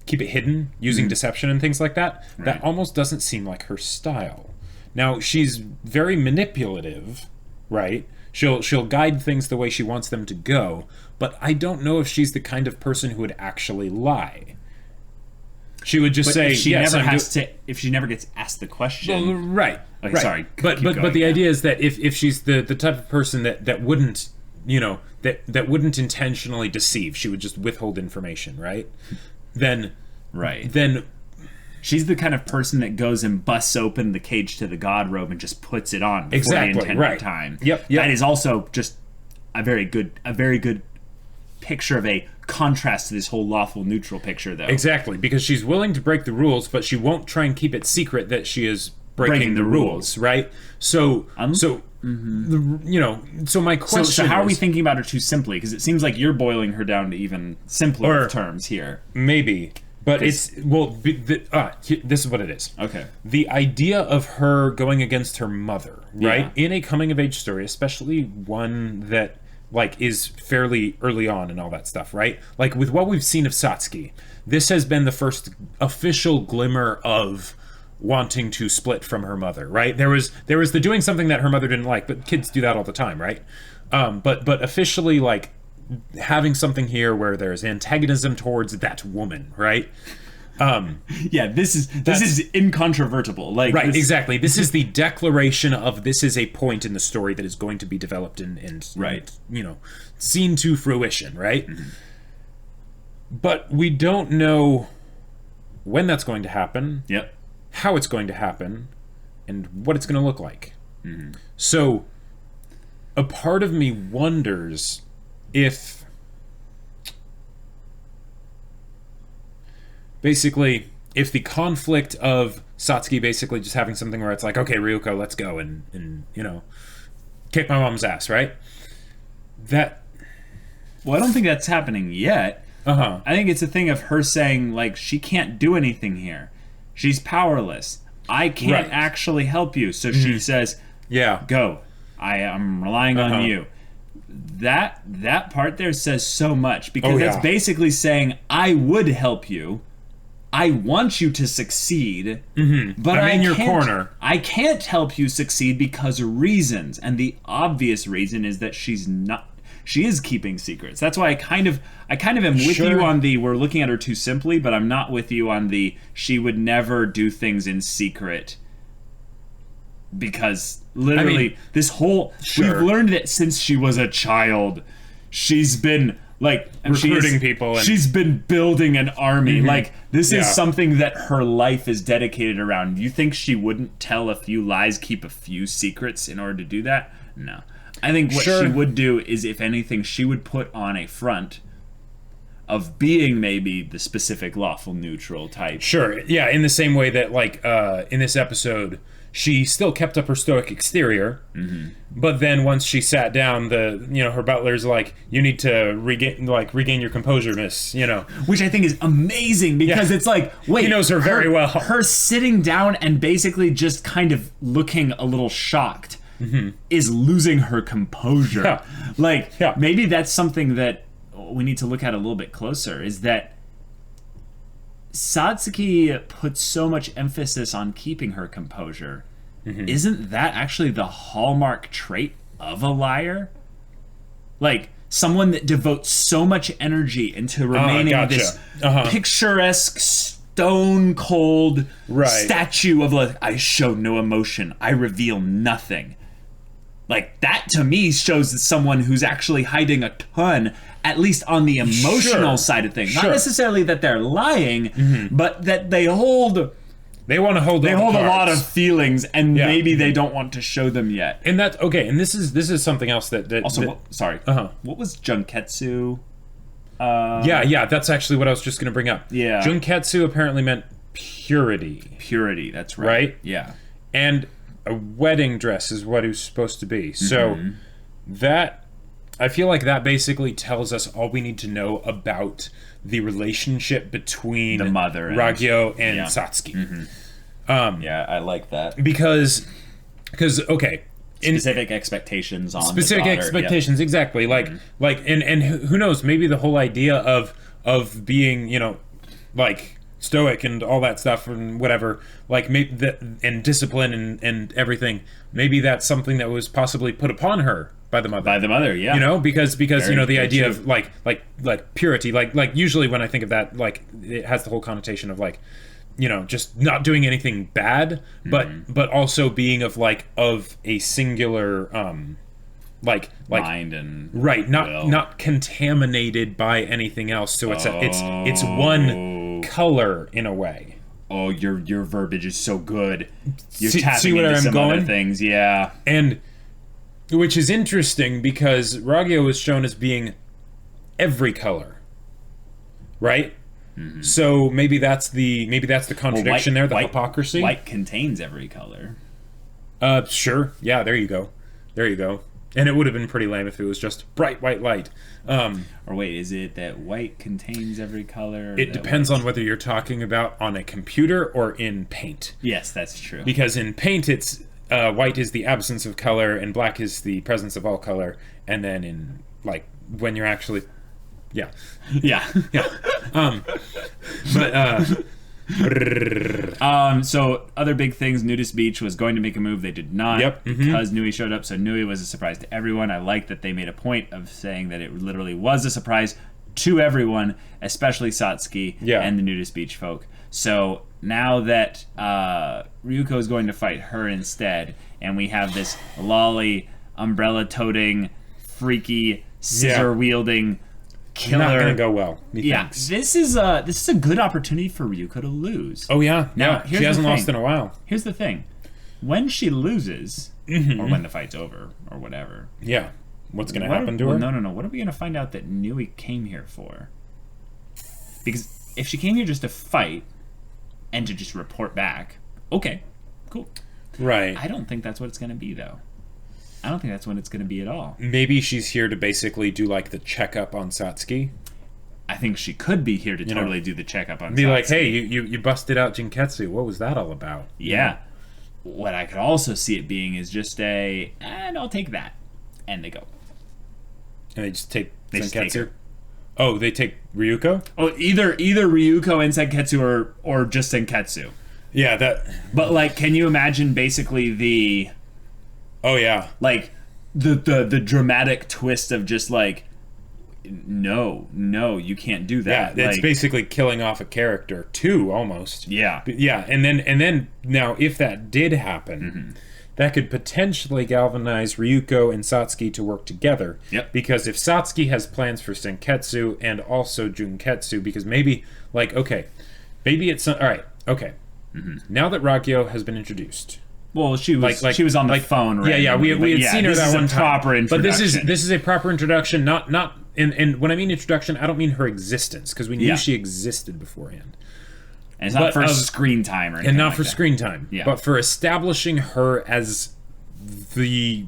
keep it hidden using deception and things like that, that almost doesn't seem like her style. Now, she's very manipulative, right? She'll guide things the way she wants them to go, but I don't know if she's the kind of person who would actually lie. She would just say, if she never gets asked the question. Well, right. Okay, sorry. But the idea is that if she's the type of person that wouldn't, that wouldn't intentionally deceive, she would just withhold information, right? Then she's the kind of person that goes and busts open the cage to the God robe and just puts it on before the intended time. Yep. That is also just a very good picture of a contrast to this whole lawful neutral picture, though. Exactly, because she's willing to break the rules, but she won't try and keep it secret that she is breaking the rules, right? So my question. So how are we thinking about her too simply? Because it seems like you're boiling her down to even simpler terms here. Maybe. But this is what it is. Okay. The idea of her going against her mother, right? In a coming-of-age story, especially one that, like, is fairly early on and all that stuff, right? Like, with what we've seen of Satsuki, this has been the first official glimmer of wanting to split from her mother, right? There was the doing something that her mother didn't like, but kids do that all the time, right? But officially, like, having something here where there's antagonism towards that woman, right? This is incontrovertible. Like, right, exactly. This is the declaration of this is a point in the story that is going to be developed and seen to fruition, right? Mm-hmm. But we don't know when that's going to happen. Yep. How it's going to happen, and what it's going to look like. Mm-hmm. So, a part of me wonders if basically, if the conflict of Satsuki basically just having something where it's like, okay, Ryuko, let's go and kick my mom's ass, right? Well, I don't think that's happening yet. I think it's a thing of her saying, like, she can't do anything here. She's powerless. I can't actually help you. So she says, go. I'm relying on you. That part there says so much, because that's basically saying, I would help you. I want you to succeed, but I'm in your corner. I can't help you succeed because of reasons, and the obvious reason is that she is keeping secrets. That's why I kind of am with you on the we're looking at her too simply, but I'm not with you on the she would never do things in secret. Because literally this whole we've learned that since she was a child, she's been like recruiting people. She's been building an army. Like, this is something that her life is dedicated around. You think she wouldn't tell a few lies, keep a few secrets in order to do that? No. I think what she would do is, if anything, she would put on a front of being maybe the specific lawful neutral type. Sure. Yeah, in the same way that, like, in this episode, she still kept up her stoic exterior, but then once she sat down, her butler's like, you need to regain your composure, miss, Which I think is amazing, because it's like, wait, he knows her very well. Her sitting down and basically just kind of looking a little shocked is losing her composure. Maybe that's something that we need to look at a little bit closer, is that Satsuki puts so much emphasis on keeping her composure. Isn't that actually the hallmark trait of a liar? Like, someone that devotes so much energy into remaining this picturesque, stone-cold statue of, like, I show no emotion, I reveal nothing. Like, that to me shows someone who's actually hiding a ton, at least on the emotional side of things. Not necessarily that they're lying, but that they want to hold a lot of feelings, and maybe they don't want to show them yet. And that's okay. And this is something else that also. What was Junketsu? That's actually what I was just going to bring up. Yeah, Junketsu apparently meant purity. Purity. That's right. Right. Yeah. And a wedding dress is what it was supposed to be. So that, I feel like that basically tells us all we need to know about the relationship between the mother, Ryuko and Satsuki. I like that, because okay, specific expectations on specific expectations, exactly. Like and who knows? Maybe the whole idea of being like stoic and all that stuff and whatever, like maybe that, and discipline and everything, maybe that's something that was possibly put upon her by the mother. Because the idea of like purity, like usually when I think of that, like, it has the whole connotation of, like, just not doing anything bad, but also being of a singular mind and not contaminated by anything else. So it's one color in a way. Oh, your verbiage is so good. You're tapping into some other things, and which is interesting because Ryuko was shown as being every color, right? So maybe that's the contradiction there, the hypocrisy. White contains every color. Sure. Yeah, there you go. And it would have been pretty lame if it was just bright white light. Or wait, is it that white contains every color? It depends on whether you're talking about on a computer or in Paint. Yes, that's true. Because in Paint, it's white is the absence of color and black is the presence of all color. And then in, like, when you're actually... Yeah. So other big things, Nudist Beach was going to make a move, they did not, because Nui showed up. So Nui was a surprise to everyone. I like that they made a point of saying that it literally was a surprise to everyone, especially Satsuki and the Nudist Beach folk. So now that Ryuko is going to fight her instead, and we have this lolly, umbrella toting, freaky, scissor wielding killer. Not gonna go well. This is a good opportunity for Ryuko to lose. Oh yeah. Now she hasn't lost in a while. Here's the thing: when she loses, or when the fight's over, or whatever. Yeah. What's gonna happen to her? No. What are we gonna find out that Nui came here for? Because if she came here just to fight and to just report back, okay, cool. Right. I don't think that's what it's going to be, though. I don't think that's what it's going to be at all. Maybe she's here to basically do, like, the checkup on Satsuki. I think she could be here to totally do the checkup on Satsuki. Be like, hey, you busted out Jinketsu. What was that all about? Yeah. What I could also see it being is just and I'll take that. And they go. And they just take Senketsu? Oh, they take Ryuko? Oh, either Ryuko and Senketsu or just Senketsu. Yeah, that... But, like, can you imagine basically the... Oh, yeah. Like, the dramatic twist of just, like, no, you can't do that. Yeah, it's like, basically killing off a character, too, almost. Yeah. Yeah, and then now, if that did happen, that could potentially galvanize Ryuko and Satsuki to work together. Yep. Because if Satsuki has plans for Senketsu and also Junketsu, because maybe, like, okay, maybe it's... All right, okay. Now that Ragyo has been introduced... Well, she was she was on the phone, right? Yeah, we had seen her that one time. Proper introduction. But this is a proper introduction, not and when I mean introduction, I don't mean her existence, because we knew she existed beforehand. And it's not for screen time or anything. And not for screen time. Yeah. But for establishing her as the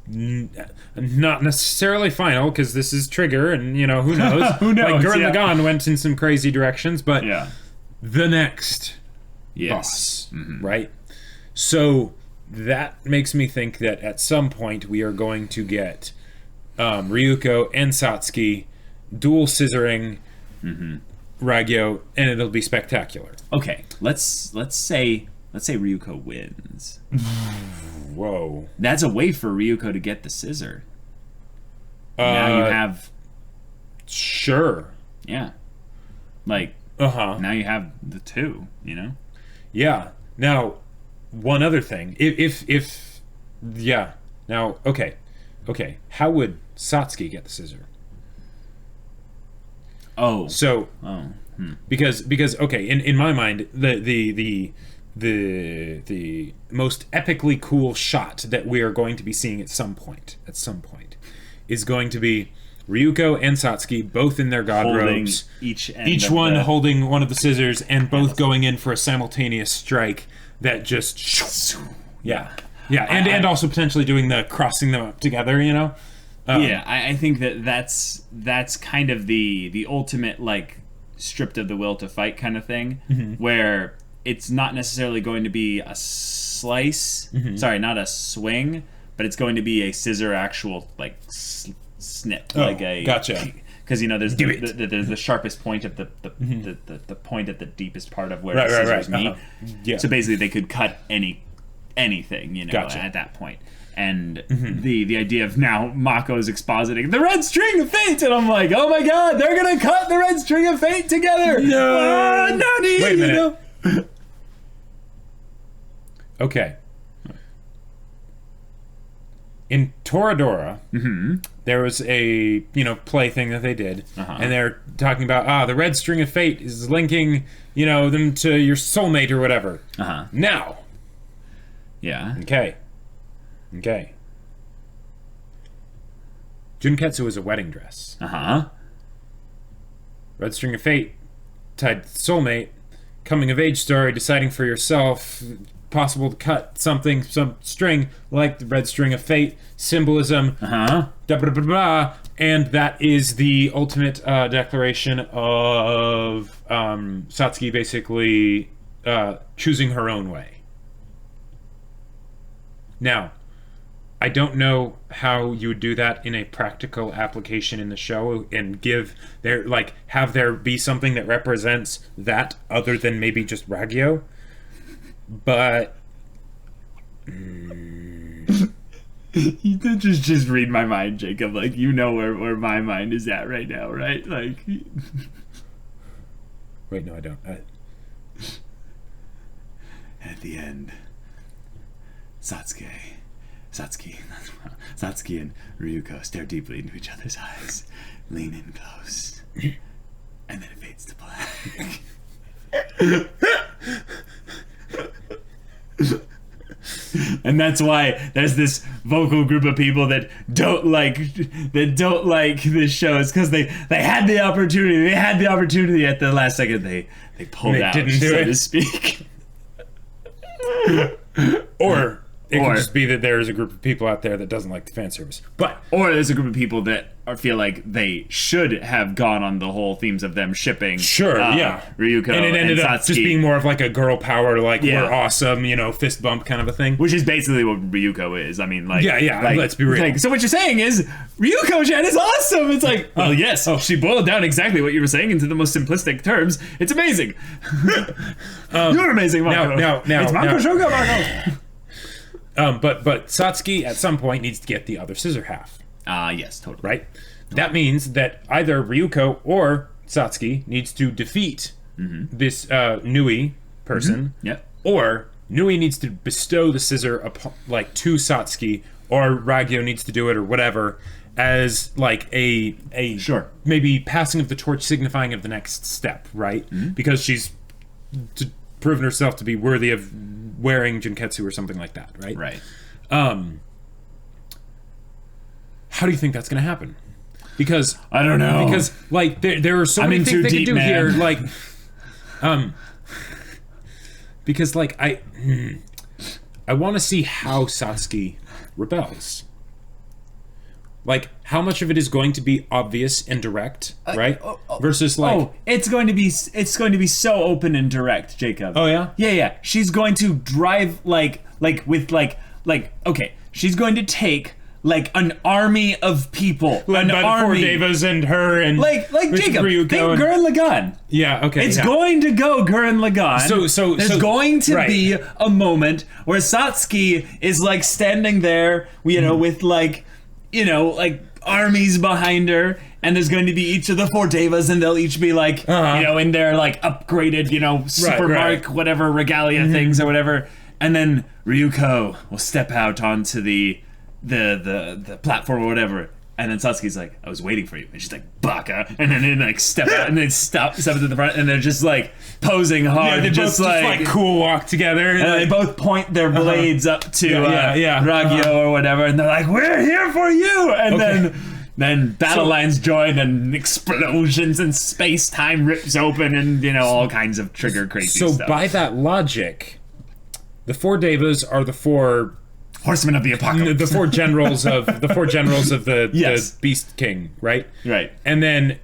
not necessarily final, because this is Trigger, and who knows? Who knows? Like Gurren Lagann went in some crazy directions, but the next boss, right? So that makes me think that at some point we are going to get Ryuko and Satsuki dual scissoring Ragyo, and it'll be spectacular. Okay, let's say Ryuko wins. Whoa, that's a way for Ryuko to get the scissor. Now you have yeah, like now you have the two. Yeah. Now. One other thing, if now, okay, how would Satsuki get the scissor? Because okay, in my mind, the most epically cool shot that we are going to be seeing at some point is going to be Ryuko and Satsuki both in their god robes, each one holding one of the scissors, and both going in for a simultaneous strike. That just and also potentially doing the crossing them up together, I think that's kind of the ultimate, like, stripped of the will to fight kind of thing, where it's not necessarily going to be a slice, not a swing, but it's going to be a scissor actual, like, snip, like a gotcha. Because there's the sharpest point of the point at the deepest part of where the scissors meet. Yeah. So basically, they could cut anything, at that point. And the idea of now Mako is expositing the red string of fate, and I'm like, oh my god, they're gonna cut the red string of fate together. No, wait a minute. Okay. In Toradora, there was a play thing that they did, and they're talking about the red string of fate is linking them to your soulmate or whatever. Now, okay. Junketsu is a wedding dress. Red string of fate, tied to soulmate, coming of age story, deciding for yourself. Possible to cut some string like the red string of fate, symbolism, and that is the ultimate declaration of Satsuki basically choosing her own way. Now, I don't know how you would do that in a practical application in the show and have there be something that represents that other than maybe just Ragyo. But you could just read my mind, Jacob. Like, where my mind is at right now, right? Like, wait, no, I don't. At the end, Satsuki and Ryuko stare deeply into each other's eyes, lean in close, and then it fades to black. And that's why there's this vocal group of people that don't like this show. It's because they had the opportunity. They had the opportunity at the last second. They pulled out, didn't do so it. to speak. Or it could just be that there's a group of people out there that doesn't like the fan service. Or there's a group of people that feel like they should have gone on the whole themes of them shipping. Sure, Ryuko and it ended up Satsuki, just being more of like a girl power, like we're awesome, fist bump kind of a thing. which is basically what Ryuko is. I mean, like let's be real. Like, so what you're saying is Ryuko-chan is awesome. It's like, well, yes, she boiled down exactly what you were saying into the most simplistic terms. It's amazing. You're amazing, Mako. Now, it's Mako Shoga, Mako. But Satsuki at some point needs to get the other scissor half. Yes, totally. Right? That means that either Ryuko or Satsuki needs to defeat this Nui person, or Nui needs to bestow the scissor upon, to Satsuki, or Ragyo needs to do it, or whatever, as like a maybe passing of the torch, signifying of the next step, right? Because she's proven herself to be worthy of wearing Jinketsu or something like that, right? Right. How do you think that's going to happen? Because I don't know. Because there are so many things they can do here. Because I want to see how Satsuki rebels. Like, how much of it is going to be obvious and direct, right? Versus it's going to be so open and direct, Jacob. Oh yeah? Yeah. She's going to drive she's going to take an army of people. Led by the four Devas and her and Jacob, Ryuko think Gurren Lagann. Yeah, okay. It's going to go Gurren Lagann. There's going to be a moment where Satsuki is standing there, with armies behind her, and there's going to be each of the four Devas, and they'll each be in their upgraded, super mark, whatever regalia things or whatever, and then Ryuko will step out onto the platform or whatever, and then Satsuki's like, I was waiting for you, and she's like, baka, and then they step out and then step to the front, and they're just posing hard. Yeah, they just cool walk together, and they both point their blades up to Ragyo or whatever, and they're like, we're here for you, and then battle lines join, and explosions, and space-time rips open, and all kinds of trigger crazy stuff. So by that logic, the four Devas are the four Horsemen of the Apocalypse. The four generals of the the Beast King, right? Right. And then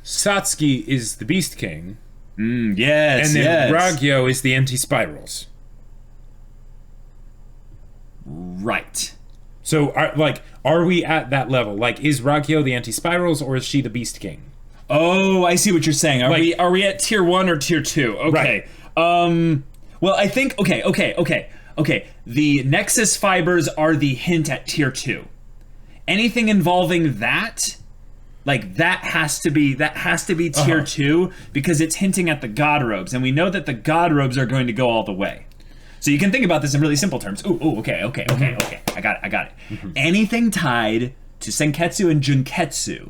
Satsuki is the Beast King. Yes. And then Ragyo is the anti-spirals. Right. So are we at that level? Is Ragyo the anti-spirals, or is she the Beast King? Oh, I see what you're saying. Are we at tier 1 or tier 2? Okay. Right. Well, I think okay. The Nexus fibers are the hint at tier 2. Anything involving that, that has to be tier 2, because it's hinting at the God robes, and we know that the God robes are going to go all the way. So you can think about this in really simple terms. Okay. I got it. Anything tied to Senketsu and Junketsu,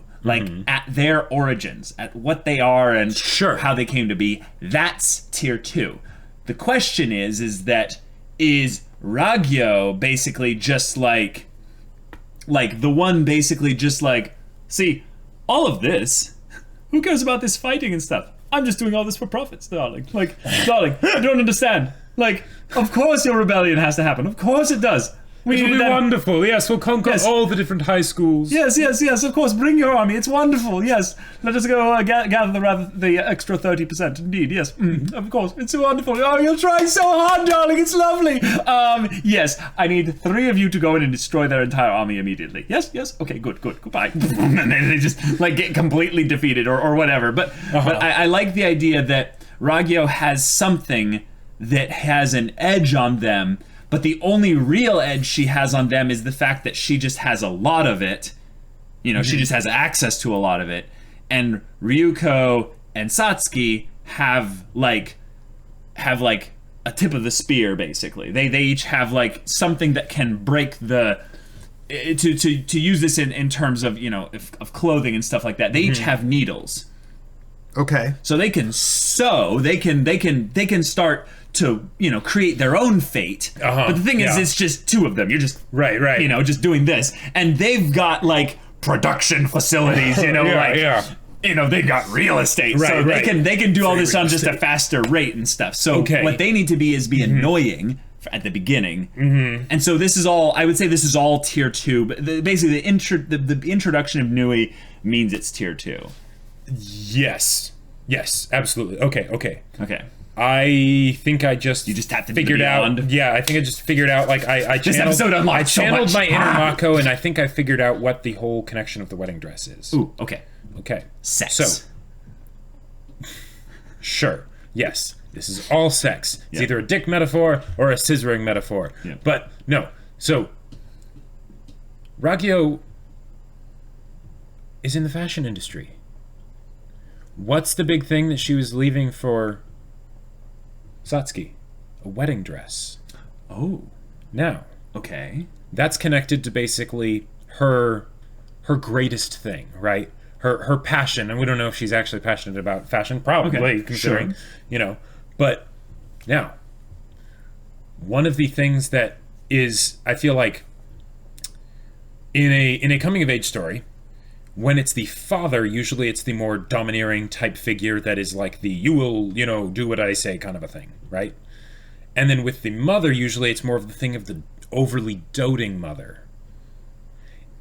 at their origins, at what they are and how they came to be, that's tier 2. The question is Ragyo basically just the one basically just see, all of this, who cares about this fighting and stuff? I'm just doing all this for profits, darling. Darling, you don't understand. Of course your rebellion has to happen. Of course it does. It'll be wonderful. Yes, we'll conquer all the different high schools. Yes. Of course, bring your army. It's wonderful. Yes, let us go gather the extra 30%. Indeed, yes. Of course, it's wonderful. Oh, you're trying so hard, darling. It's lovely. Yes, I need 3 of you to go in and destroy their entire army immediately. Yes. Okay, good. Goodbye. And then they just get completely defeated or whatever. But I like the idea that Ragyo has something that has an edge on them. But the only real edge she has on them is the fact that she just has a lot of it. She just has access to a lot of it. And Ryuko and Satsuki have a tip of the spear, basically. They each have something that can break the to use this in terms of of clothing and stuff like that. They each have needles. Okay. So they can sew. They can start to create their own fate. But the thing is, it's just two of them. You're just right. Just doing this, and they've got like production facilities. They've got real estate, so they can do all this on just a faster rate and stuff. So what they need to be annoying at the beginning, and so this is all. I would say this is all tier 2. But basically, the introduction of Nui means it's tier 2. Yes, absolutely. Okay. I think I just tapped figured out. Yeah, I think I just figured out. Like I channeled my inner Mako, and I think I figured out what the whole connection of the wedding dress is. Ooh, okay. Sex. So, sure, yes, this is all sex. It's either a dick metaphor or a scissoring metaphor. But no. So, Ragyo is in the fashion industry. What's the big thing that she was leaving for Satsuki? A wedding dress. Oh. Now. Okay. That's connected to basically her greatest thing, right? Her passion, and we don't know if she's actually passionate about fashion, probably, considering, But now, one of the things that is, I feel like, in a coming of age story, when it's the father, usually it's the more domineering type figure that is like the you will, do what I say kind of a thing, right? And then with the mother, usually it's more of the thing of the overly doting mother.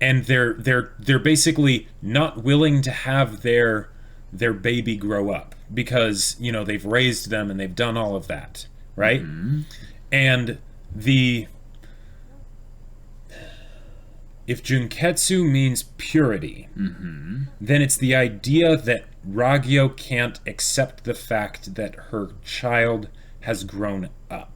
And they're basically not willing to have their baby grow up because, they've raised them and they've done all of that, right? And if Junketsu means purity, then it's the idea that Ragyo can't accept the fact that her child has grown up.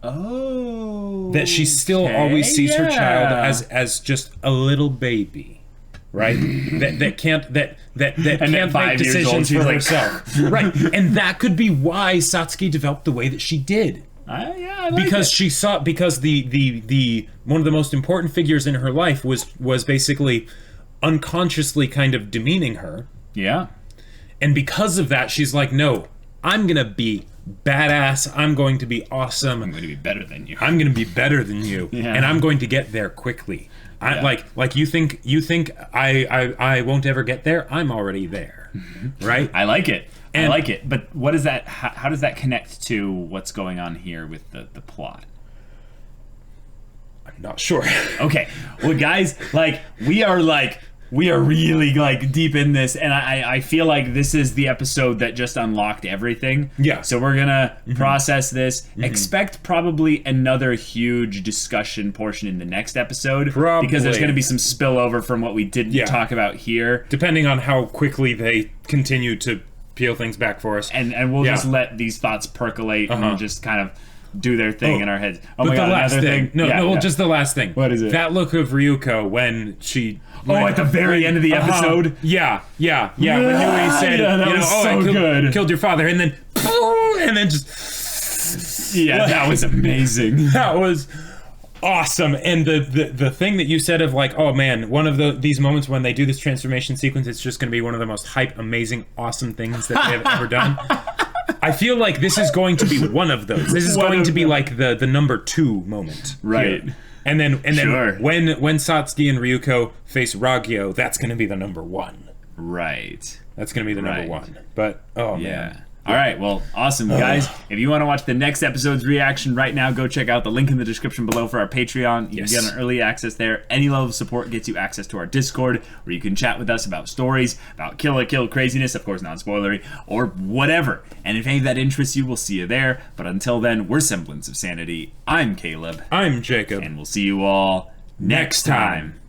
Oh. That she still always sees her child as just a little baby, right? that can't make decisions for herself, right? And that could be why Satsuki developed the way that she did. I like because it. she saw the one of the most important figures in her life was basically unconsciously kind of demeaning her. Yeah. And because of that, she's like, no, I'm gonna be badass. I'm going to be awesome. I'm going to be better than you. I'm going to be better than you, and I'm going to get there quickly. Like you think I won't ever get there. I'm already there, right? I like it. I like it. But what is that? How does that connect to what's going on here with the plot? I'm not sure. Okay. Well, guys, we are really deep in this, and I feel like this is the episode that just unlocked everything. Yeah. So we're gonna process this. Expect probably another huge discussion portion in the next episode. Probably. Because there's gonna be some spillover from what we didn't talk about here. Depending on how quickly they continue to peel things back for us. And we'll just let these thoughts percolate and just kind of do their thing in our heads. Oh my god, the last another thing. No, just the last thing. What is it? That look of Ryuko when she... at the very end of the episode? Yeah. When Nui said, I killed your father, and then just... Yeah, that was amazing. That was awesome. And the thing that you said of oh man, one of these moments when they do this transformation sequence, it's just going to be one of the most hype, amazing, awesome things that they have ever done. I feel like this is going to be one of those. This is going to be the number 2 moment. Right. Here. And then when Satsuki and Ryuko face Ragyo, that's going to be the number 1. Right. That's going to be the number 1. But man. All right, well, awesome, guys. If you want to watch the next episode's reaction right now, go check out the link in the description below for our Patreon. You can get an early access there. Any level of support gets you access to our Discord, where you can chat with us about stories, about Kill la Kill craziness, of course, non-spoilery, or whatever. And if any of that interests you, we'll see you there. But until then, we're Semblance of Sanity. I'm Caleb. I'm Jacob. And we'll see you all next time.